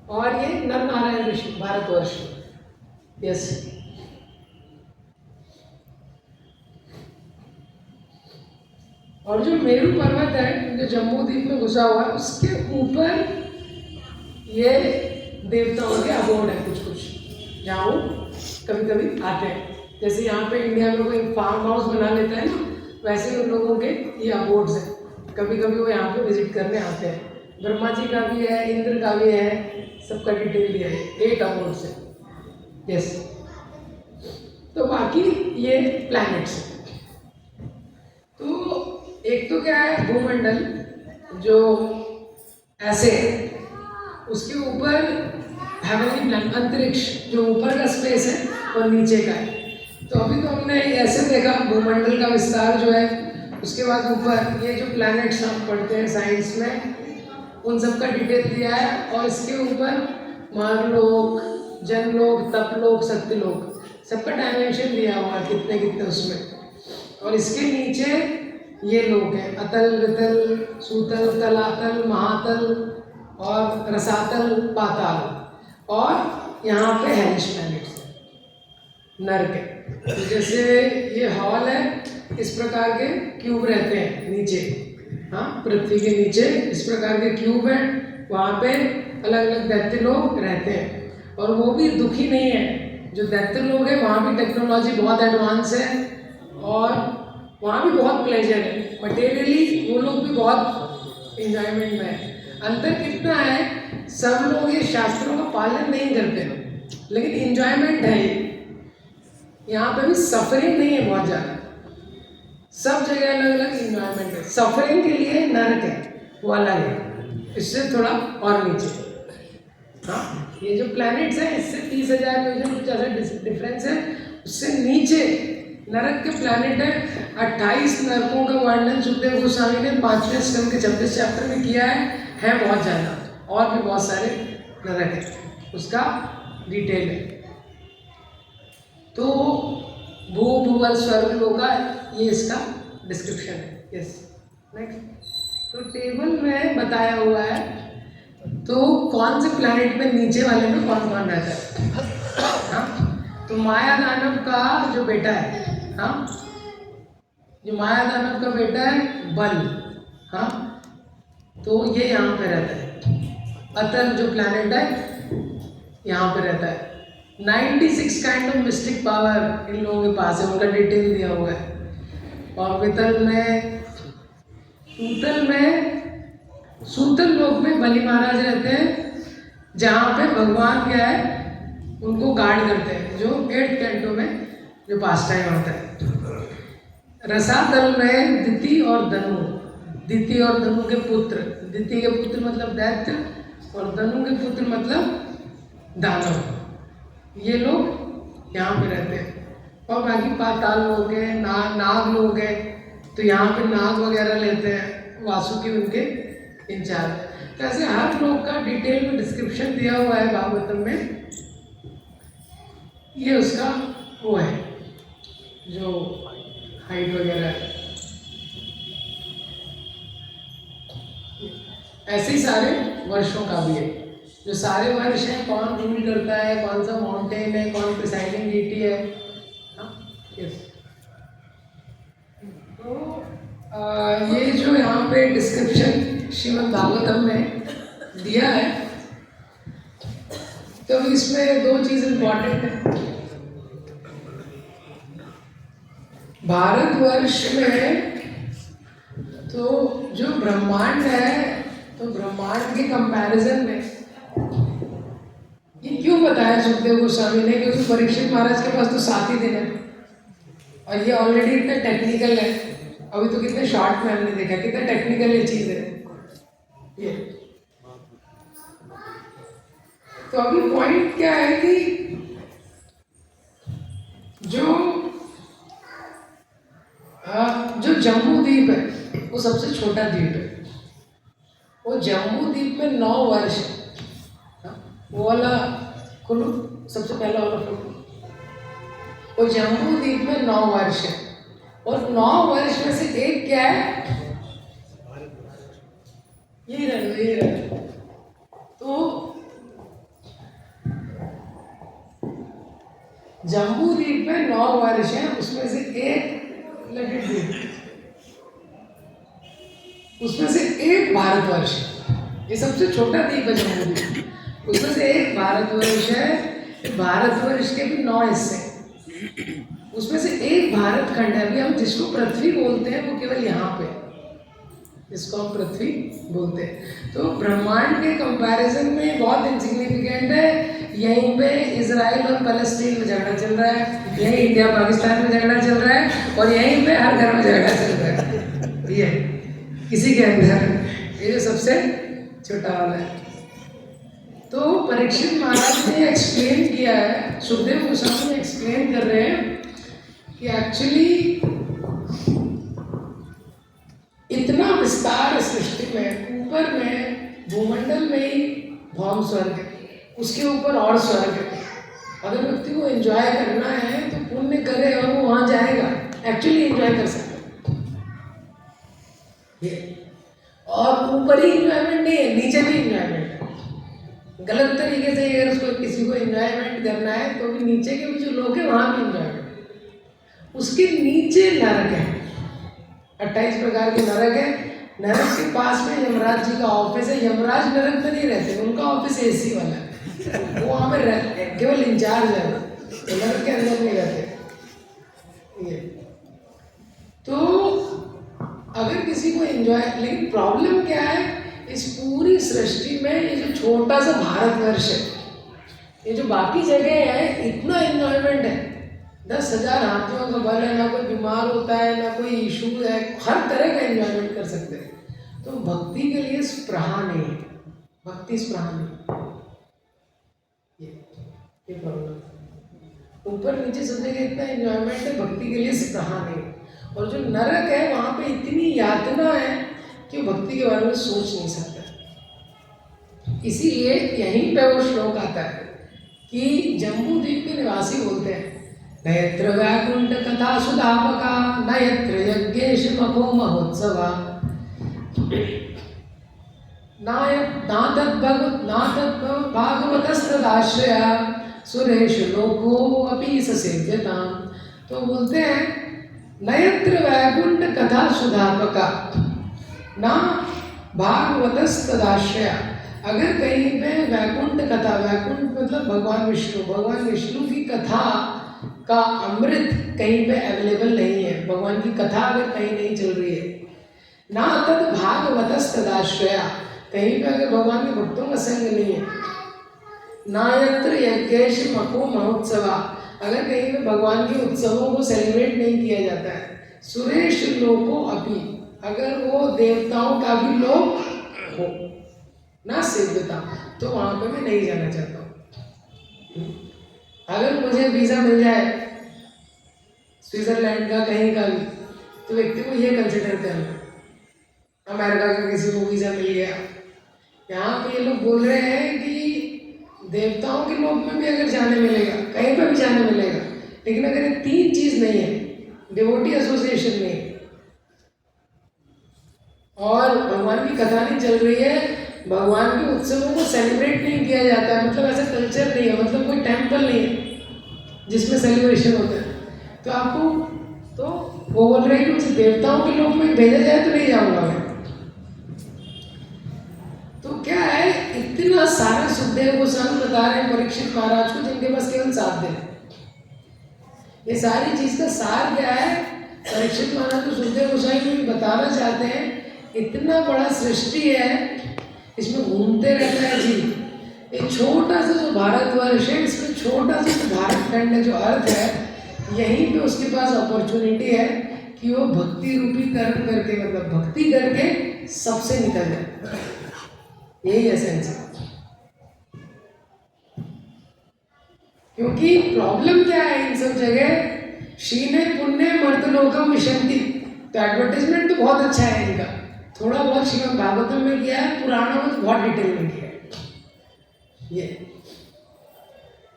और ये नर नारायण ऋषि भारतवर्ष। यस, और जो मेरू पर्वत है जो जम्मू द्वीप में घुसा हुआ है, उसके ऊपर ये देवताओं के अबोर्ड है कुछ कुछ, जहाँ वो कभी कभी आते हैं। जैसे यहाँ पे इंडिया में कोई फार्म हाउस बना लेता है ना, वैसे उन लोगों के ये अबोर्ड्स हैं, कभी कभी वो यहाँ पे विजिट करने आते हैं। ब्रह्मा जी का भी है, इंद्र का भी है, सबका डिटेल दिया है, 8 अबोर्ड्स है। यस, तो बाकी ये प्लैनेट्स हैं। तो एक तो क्या है भूमंडल जो ऐसे है, उसके ऊपर हेवनली प्लैनेट अंतरिक्ष जो ऊपर का स्पेस है और नीचे का है। तो अभी तो हमने ऐसे देखा भूमंडल का विस्तार जो है, उसके बाद ऊपर ये जो प्लैनेट्स हम पढ़ते हैं साइंस में, उन सब का डिटेल दिया है, और इसके ऊपर मारलोक, जनलोक, तपलोक, सत्यलोक, सबका डायमेंशन दिया हुआ है कितने कितने उसमें। और इसके नीचे ये लोग हैं अतल, वितल, सूतल, तलातल, महातल और रसातल, पाताल, और यहाँ पे हेलिश प्लैनेट्स नर्क है। तो जैसे ये हॉल है, इस प्रकार के क्यूब रहते हैं नीचे, हाँ, पृथ्वी के नीचे इस प्रकार के क्यूब हैं, वहाँ पे अलग अलग दैत्य लोग रहते हैं, और वो भी दुखी नहीं है। जो दैत्य लोग हैं वहाँ भी टेक्नोलॉजी बहुत एडवांस है, और वहाँ भी बहुत प्लेजर है, मटेरियली वो लोग भी बहुत इंजॉयमेंट में है। अंतर कितना है, सब लोग ये शास्त्रों का पालन नहीं करते हैं, लेकिन इंजॉयमेंट है। यहाँ पे भी सफरिंग नहीं है बहुत ज़्यादा, सब जगह अलग अलग इंजॉयमेंट है। सफरिंग के लिए नरक है, वो अलग है, इससे थोड़ा और नीचे। हाँ, ये जो प्लैनेट्स हैं इससे 30,000 में कुछ ऐसा डिफरेंस है। उससे नीचे नरक के प्लैनेट है। 28 नरकों का वर्णन सुखदेव गोस्वामी ने 5वें स्कंद के 26 चैप्टर में किया है बहुत ज़्यादा, और भी बहुत सारे नरक है, उसका डिटेल है। तो भू भुवन स्वर्ग लोका, ये इसका डिस्क्रिप्शन है। Yes, next. तो टेबल में बताया हुआ है तो कौन से प्लैनेट में नीचे वाले में कौन कौन रहता है। हाँ, तो माया दानव का जो बेटा है, हाँ, जो माया दानव का बेटा है बल, हाँ, तो ये यहाँ पे रहता है। अतल जो प्लैनेट है यहाँ पे रहता है। 96 kind of mistake power in लोगों के पास है, उनका डिटेल दिया हुआ है। और वितल में, सूतल लोक में बलि महाराज रहते हैं, जहाँ पे भगवान क्या है उनको गार्ड करते हैं, जो 8 कैंटो में जो पास टाइम होता है। रसातल में दिति और धनु, दिति और धनु के पुत्र, दिति के पुत्र मतलब दैत्य और धनु के पुत्र मतलब दानव, ये लोग यहाँ पे रहते हैं। और बाकी पाताल लोग हैं, नाग लोग हैं, तो यहाँ पे नाग वगैरह लेते हैं, वासुकी उनके इंचार्ज है। तो ऐसे हर लोग का डिटेल में डिस्क्रिप्शन दिया हुआ है भागवतम में। ये उसका वो है जो हाइट वगैरह है। ऐसे ही सारे वर्षों का भी है, जो सारे वर्ष हैं, कौन रूल करता है, कौन सा माउंटेन है, कौन प्रिसाइडिंग डीटी है। यस, तो ये जो यहाँ पे डिस्क्रिप्शन श्रीमद् भागवतम में दिया है, तो इसमें 2 चीज़ इम्पॉर्टेंट है। भारतवर्ष में तो जो ब्रह्मांड है, तो ब्रह्मांड के कंपैरिजन में ये क्यों बताया सुखदेव गोस्वामी ने, क्योंकि परीक्षित महाराज के पास तो 7 ही दिन है और ये ऑलरेडी इतना टेक्निकल है। अभी तो कितने शॉर्ट में हमने देखा कितना टेक्निकल ये चीज़ है ये। तो अभी पॉइंट क्या है कि जो जम्बू द्वीप है वो सबसे छोटा द्वीप है। वो जम्बू द्वीप में 9 वर्ष है, वो वाला खुलू, सबसे पहला वाला खुलू। वो जम्बू द्वीप में 9 वर्ष है, और 9 वर्ष में से एक क्या है, यही रहे। तो जम्बू द्वीप में 9 वर्ष है, उसमें से एक ललित द्वीप, उसमें से एक भारतवर्ष है। ये सबसे छोटा द्वीप है जम्बू द्वीप, उसमें से एक भारतवर्ष है। भारतवर्ष के भी 9 हिस्से, उसमें से एक भारत खंड है। अभी हम जिसको पृथ्वी बोलते हैं वो केवल यहाँ पे, जिसको हम पृथ्वी बोलते हैं। तो ब्रह्मांड के कंपैरिजन में बहुत इनसिग्निफिकेंट है। यहीं पे इजराइल और पैलेस्टीन में झगड़ा चल रहा है, यहीं इंडिया पाकिस्तान में झगड़ा चल रहा है, और यहीं पे हर घर में झगड़ा चल रहा है। ये किसी के अंदर ये जो सबसे छोटा वाला है। तो परीक्षित महाराज ने एक्सप्लेन किया है, सुखदेव गोस्वामी एक्सप्लेन कर रहे हैं कि एक्चुअली इतना विस्तार सृष्टि में, ऊपर में भूमंडल में ही भौम स्वर्ग है, उसके ऊपर और स्वर्ग है। अगर व्यक्ति को एंजॉय करना है तो पुण्य करे और वो वहाँ जाएगा, एक्चुअली एंजॉय कर सकता है। और ऊपर ही एंजॉयमेंट नहीं है, नीचे भी एंजॉयमेंट है। गलत तरीके से अगर उसको किसी को एंजॉयमेंट करना है तो भी नीचे के भी जो लोग हैं वहाँ भी एंजॉयमेंट। उसके नीचे नरक है, 28 प्रकार के नरक है। नरक के पास में यमराज जी का ऑफिस है। यमराज नरक में नहीं रहते, उनका ऑफिस एसी वाला है, वो वहाँ पे रहते हैं, केवल इंचार्ज है, तो नरक के अंदर नहीं रहते। ये तो अगर किसी को एंजॉय, लेकिन प्रॉब्लम क्या है इस पूरी सृष्टि में, ये जो छोटा सा भारतवर्ष है, ये जो बाकी जगह है, इतना एंजॉयमेंट है। 10,000 हाथियों का बल है, ना कोई बीमार होता है, ना कोई इशू है, हर तरह का एंजॉयमेंट कर सकते हैं। तो भक्ति के लिए स्पृहा नहीं है, भक्ति स्पृहा नहीं, ये प्रॉब्लम। ऊपर नीचे सब जगह इतना एंजॉयमेंट है, भक्ति के लिए कहाँ नहीं। और जो नरक है वहाँ पे इतनी यातना है कि वो भक्ति के बारे में सोच नहीं सकता। इसीलिए यहीं पे वो श्लोक आता है कि जम्बू द्वीप के निवासी बोलते हैं, नयत्र वैकुंठ कथा सुधापका नयत्र यज्ञेश मखो महोत्सवा भागवतस्तदाश्रया सुरेश लोको अपि ससेव्यताम। तो बोलते हैं नयत्र वैकुंठ कथा सुधापका ना भागवतस्तदाश्रया। अगर कहीं पे वैकुंठ कथा, वैकुंठ मतलब भगवान विष्णु की कथा का अमृत कहीं पे अवेलेबल नहीं है, भगवान की कथा अगर कहीं नहीं चल रही है, ना तद भागवतस्तदाश्रया, कहीं पे अगर भगवान के भक्तों का संग नहीं है, ना यत्र यज्ञेश मखो महोत्सवा, अगर कहीं पे भगवान के उत्सवों को सेलिब्रेट नहीं किया जाता है, सुरेश लोको अपि, अगर वो देवताओं का भी लोक हो ना सेव्यता, तो वहाँ पे मैं नहीं जाना चाहता हूँ। अगर मुझे वीज़ा मिल जाए स्विट्जरलैंड का कहीं का भी, तो व्यक्ति को ये कंसिडर करना, अमेरिका का किसी को वीज़ा मिल गया। यहाँ पे ये लोग बोल रहे हैं कि देवताओं के लोक में भी अगर जाने मिलेगा, कहीं पर भी जाने मिलेगा, लेकिन अगर ये 3 चीज़ नहीं है, डिवोटी एसोसिएशन नहीं है और भगवान की कथा नहीं चल रही है, भगवान के उत्सवों को सेलिब्रेट नहीं किया जाता है, मतलब ऐसा कल्चर नहीं है, मतलब कोई टेम्पल नहीं है जिसमें सेलिब्रेशन होता है, तो आपको तो वो बोल रहे हैं कि मुझे देवताओं के लोक में भेजा जाए तो नहीं जाऊंगा मैं। तो क्या है, इतना सारा सुखदेव गोस्वामी बता रहे हैं परीक्षित महाराज को, जिनके पास केवल 7 दिन। ये सारी चीज का सार क्या है, परीक्षित महाराज को सुखदेव गोस्वामी बताना चाहते हैं, इतना बड़ा सृष्टि है, इसमें घूमते रहता है जीव। एक छोटा सा जो भारतवर्ष है, इसमें छोटा सा जो भारत खंड है, जो अर्थ है, यहीं पे उसके पास अपॉर्चुनिटी है कि वो भक्ति रूपी कर्म करके, मतलब भक्ति करके सबसे निकल जाए। यही एसेंस है। क्योंकि प्रॉब्लम क्या है इन सब जगह, शीने पुण्य मर्तलोकम विशंति। तो एडवर्टाइजमेंट तो बहुत अच्छा है इनका, थोड़ा बहुत श्रीमद् भागवतम में किया है, पुराणों में तो बहुत डिटेल में किया है। ये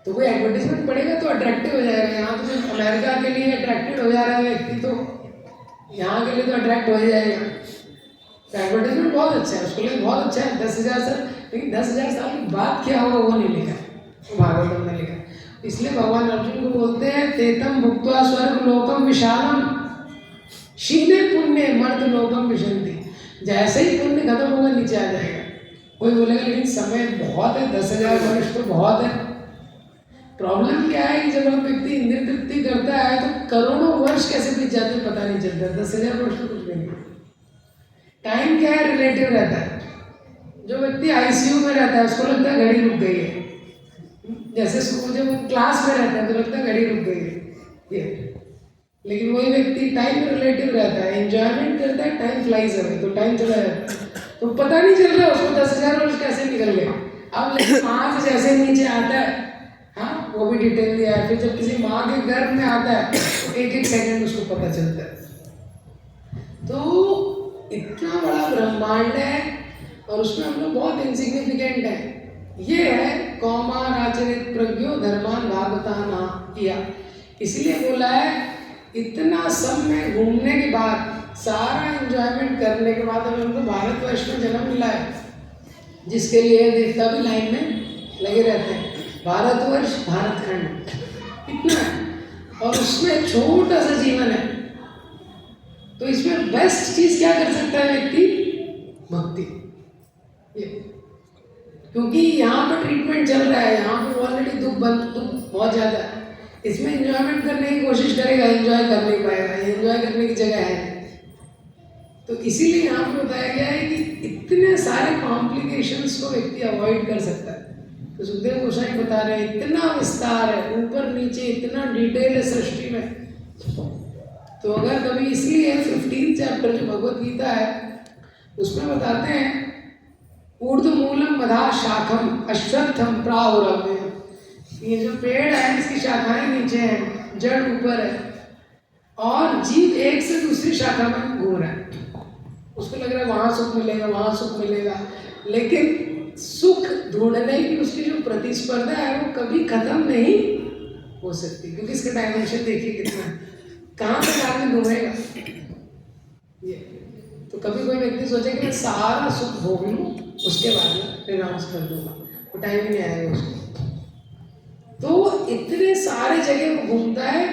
तो कोई एडवर्टाइजमेंट पड़ेगा तो अट्रैक्टिव हो जाएगा। यहाँ तो सिर्फ अमेरिका के लिए अट्रैक्टेड हो जा रहा है व्यक्ति, तो यहाँ के लिए तो अट्रैक्ट हो ही जाएगा। तो एडवर्टाइजमेंट बहुत अच्छा है, उसके लिए बहुत अच्छा है। 10,000 साल, लेकिन 10,000 साल की बात क्या होगा वो नहीं लिखा है, वो भागवतम में लिखा है। इसलिए भगवान अर्जुन को बोलते हैं, तेतम भुक्त्वा स्वर्ग लोकम विशालम शीने पुण्य मर्द लोकम विशंति। जैसे ही पुण्य खत्म होगा नीचे आ जाएगा। कोई बोलेगा लेकिन समय बहुत है, 10,000 वर्ष तो बहुत है। प्रॉब्लम क्या है कि जब हम व्यक्ति इंद्रिय तृप्ति करता है तो करोड़ों वर्ष कैसे बीत जाते हैं पता नहीं चलता। 10,000 वर्ष तो कुछ नहीं। टाइम क्या है, रिलेटिव रहता है। जो व्यक्ति आईसीयू में रहता है उसको लगता है घड़ी रुक गई है, जैसे जब क्लास में रहता है तो लगता है घड़ी रुक गई है ये। लेकिन वही व्यक्ति टाइम में रिलेटिव रहता है, एंजॉयमेंट करता है, टाइम फ्लाइज अवे, तो टाइम चला जाता है, तो पता नहीं चल रहा है उसको 10,000 वर्ष कैसे निकल गए। अब लेकिन माँ से जैसे नीचे आता है, हाँ वो भी डिटेल दिया है। फिर जब किसी माँ के गर्भ में आता है तो 1-1 सेकंड उसको पता चलता है। तो इतना बड़ा ब्रह्मांड है और उसमें हम लोग बहुत इनसिग्निफिकेंट है। ये है कौमार आचरित प्रज्ञो धर्मान भागवता ना किया। इसीलिए बोला है इतना सब में घूमने के बाद, सारा एंजॉयमेंट करने के बाद हमें हमको भारतवर्ष में जन्म मिला है, जिसके लिए देवता भी लाइन में लगे रहते हैं। भारतवर्ष, भारतखंड इतना है और उसमें छोटा सा जीवन है। तो इसमें बेस्ट चीज क्या कर सकता है व्यक्ति? भक्ति। ये क्योंकि यहाँ पर ट्रीटमेंट चल रहा है, यहाँ पर ऑलरेडी दुख बहुत ज़्यादा है। इसमें एंजॉयमेंट करने की कोशिश करेगा, एंजॉय कर नहीं पाएगा, एंजॉय करने की जगह है। तो इसीलिए यहाँ पे बताया गया है कि इतने सारे कॉम्प्लिकेशंस को व्यक्ति अवॉइड कर सकता है। तो सुखदेव गोस्वामी बता रहे हैं इतना विस्तार है, ऊपर नीचे इतना डिटेल है सृष्टि में। तो अगर कभी, इसलिए 15 चैप्टर जो भगवत गीता है उसमें बताते हैं ऊर्ध्वमूलम मधा शाखम अश्वत्थम प्राहुरव्ययम्। ये जो पेड़ है इसकी शाखाएं नीचे हैं, जड़ ऊपर है, और जीव एक से दूसरी शाखा में घूम रहा है। उसको लग रहा है वहां सुख मिलेगा, वहां सुख मिलेगा, लेकिन सुख ढूंढने की उसकी जो प्रतिस्पर्धा है वो कभी खत्म नहीं हो सकती, क्योंकि इसका डायमेंशन देखिए कितना है, कहाँ तक आदमी घूमेगा। ये तो कभी कोई व्यक्ति सोचे कि मैं सारा सुख भोग लूँ उसके बाद में रिनाउंस कर दूंगा, वो टाइम ही नहीं आएगा उसको। तो इतने सारे जगह वो घूमता है,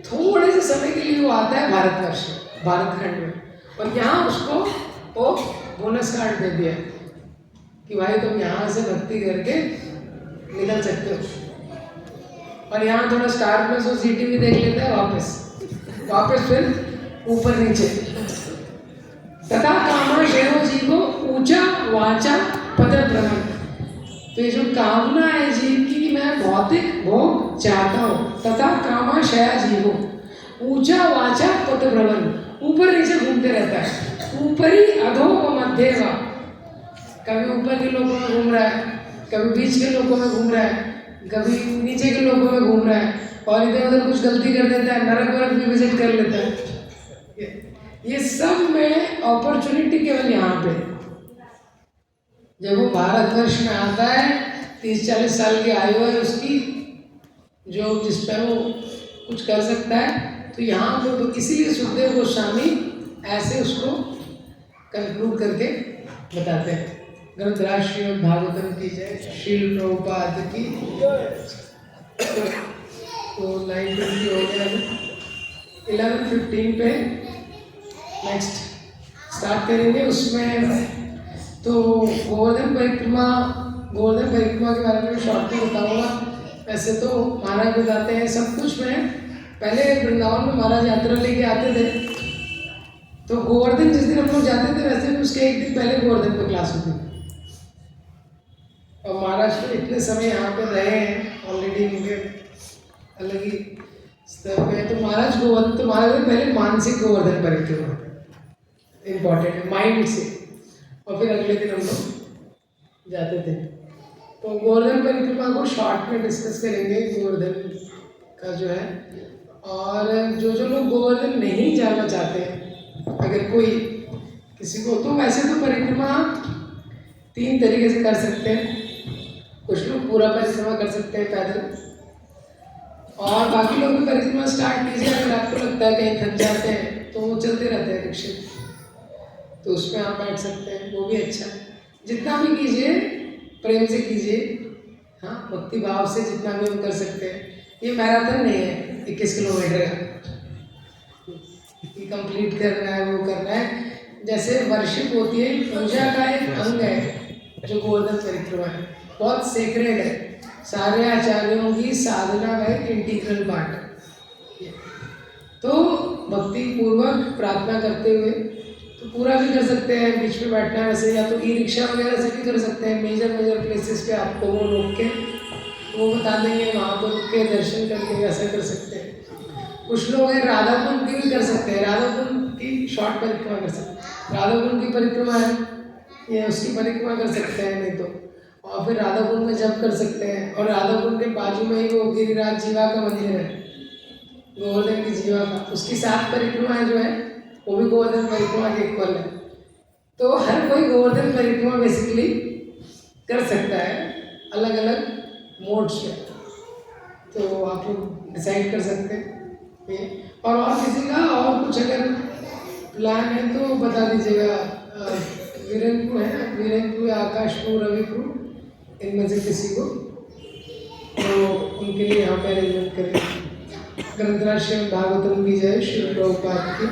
थोड़े से समय के लिए वो आता है भारतवर्ष में, भारतखंड में, और यहाँ उसको वो बोनस कार्ड दे दिया कि भाई तुम यहाँ से भक्ति करके निकल सकते हो, और यहाँ थोड़ा स्टार प्लस और सिटी भी देख लेता है, वापस फिर ऊपर नीचे। तथा कामा शेरो जीवो ऊंचा वाचा पद भ्रमण। तो ये जो कामना है जीव की कि मैं भौतिक भोग चाहता हूँ, तथा कामा शया जीवो ऊंचा वाचा पद भ्रमण, ऊपर नीचे घूमते रहता है, ऊपरी अधो व मध्य व, कभी ऊपर के लोगों में घूम रहा है, कभी बीच के लोगों में घूम रहा है, कभी नीचे के लोगों में घूम रहा है, और इधर उधर कुछ गलती कर देता है, नरक वरक भी विजिट कर लेता है। ये सब में अपॉर्चुनिटी केवल यहाँ पे, जब वो भारतवर्ष में आता है 30-40 साल की आयु है उसकी, जो जिस पर वो कुछ कर सकता है, तो यहाँ पे तो इसीलिए सुखदेव गोस्वामी ऐसे उसको कंक्लूड करके बताते हैं। ग्रंथराज श्रीमद् भागवतम की जय, श्रील प्रभुपाद की। तो 9:20 हो गया, 11:15 पे नेक्स्ट स्टार्ट करेंगे। उसमें तो गोवर्धन परिक्रमा के बारे में शॉर्ट में बताऊंगा। वैसे तो महाराज बताते हैं सब कुछ में, पहले वृंदावन में महाराज यात्रा लेके आते थे, तो गोवर्धन जिस दिन हम लोग जाते थे वैसे भी उसके एक दिन पहले गोवर्धन पर क्लास होती थी। और महाराज तो इतने समय यहाँ पे रहे हैं ऑलरेडी, उनके अलग ही स्तर पे। तो महाराज गोवर्धन, तो महाराज ने पहले मानसिक गोवर्धन परिक्रमा इम्पॉर्टेंट है, माइंड से, और फिर अगले दिन हम लोग जाते थे। तो गोवर्धन परिक्रमा को शॉर्ट में डिस्कस करेंगे, गोवर्धन का जो है। और जो लोग गोवर्धन नहीं जाना चाहते हैं, अगर कोई किसी को, तो वैसे तो परिक्रमा 3 तरीके से कर सकते हैं। कुछ लोग पूरा परिक्रमा कर सकते हैं पैदल, और बाकी लोग भी परिक्रमा स्टार्ट कीजिए। अगर आपको लगता है कहीं थक जाते हैं तो वो चलते रहते हैं रिक्शे, तो उसमें आप बैठ सकते हैं, वो भी अच्छा है। जितना भी कीजिए प्रेम से कीजिए, हाँ, भक्ति भाव से जितना भी हम कर सकते हैं। ये मैराथन नहीं है 21 किलोमीटर का कि कंप्लीट करना है, वो करना है। जैसे वर्शिप होती है, पूजा का एक अंग है जो गोवर्धन परिक्रमा है, बहुत सेक्रेड है, सारे आचार्यों की साधना का एक इंटीग्रल पार्ट है। तो भक्ति पूर्वक प्रार्थना करते हुए तो पूरा भी कर सकते हैं, बीच में बैठना है वैसे, या तो ई रिक्शा वगैरह से भी कर सकते हैं। मेजर प्लेसेस पे आपको वो रोक के वो बता देंगे, वहाँ पर रुक के दर्शन करके ऐसा कर सकते हैं। कुछ लोग हैं राधा कुंड की भी कर सकते हैं, राधा कुंड की शॉर्ट परिक्रमा कर सकते हैं। राधा कुंड की परिक्रमा है, ये उसकी परिक्रमा कर सकते हैं, नहीं तो और फिर राधा कुंड में जप कर सकते हैं। और राधा कुंड के बाजू में ही वो गिरिराज जीवा का मंदिर है, गोवर्धन की जीवा का, उसकी 7 परिक्रमाएं जो है वो भी गोवर्धन परिक्रमा के इक्वल है। तो हर कोई गोवर्धन परिक्रमा बेसिकली कर सकता है, अलग अलग मोड्स में। तो आप लोग डिसाइड कर सकते हैं ये। और किसी का और कुछ अगर प्लान है तो बता दीजिएगा। वीरेंद्र है ना, वीरेंद्र, आकाशपुर, रविपुर, इनमें से किसी को, तो उनके लिए यहाँ पे अरेंजमेंट करेंगे। ग्रंथराज श्रीमद् भागवतम की जय, श्री प्रभुपाद की।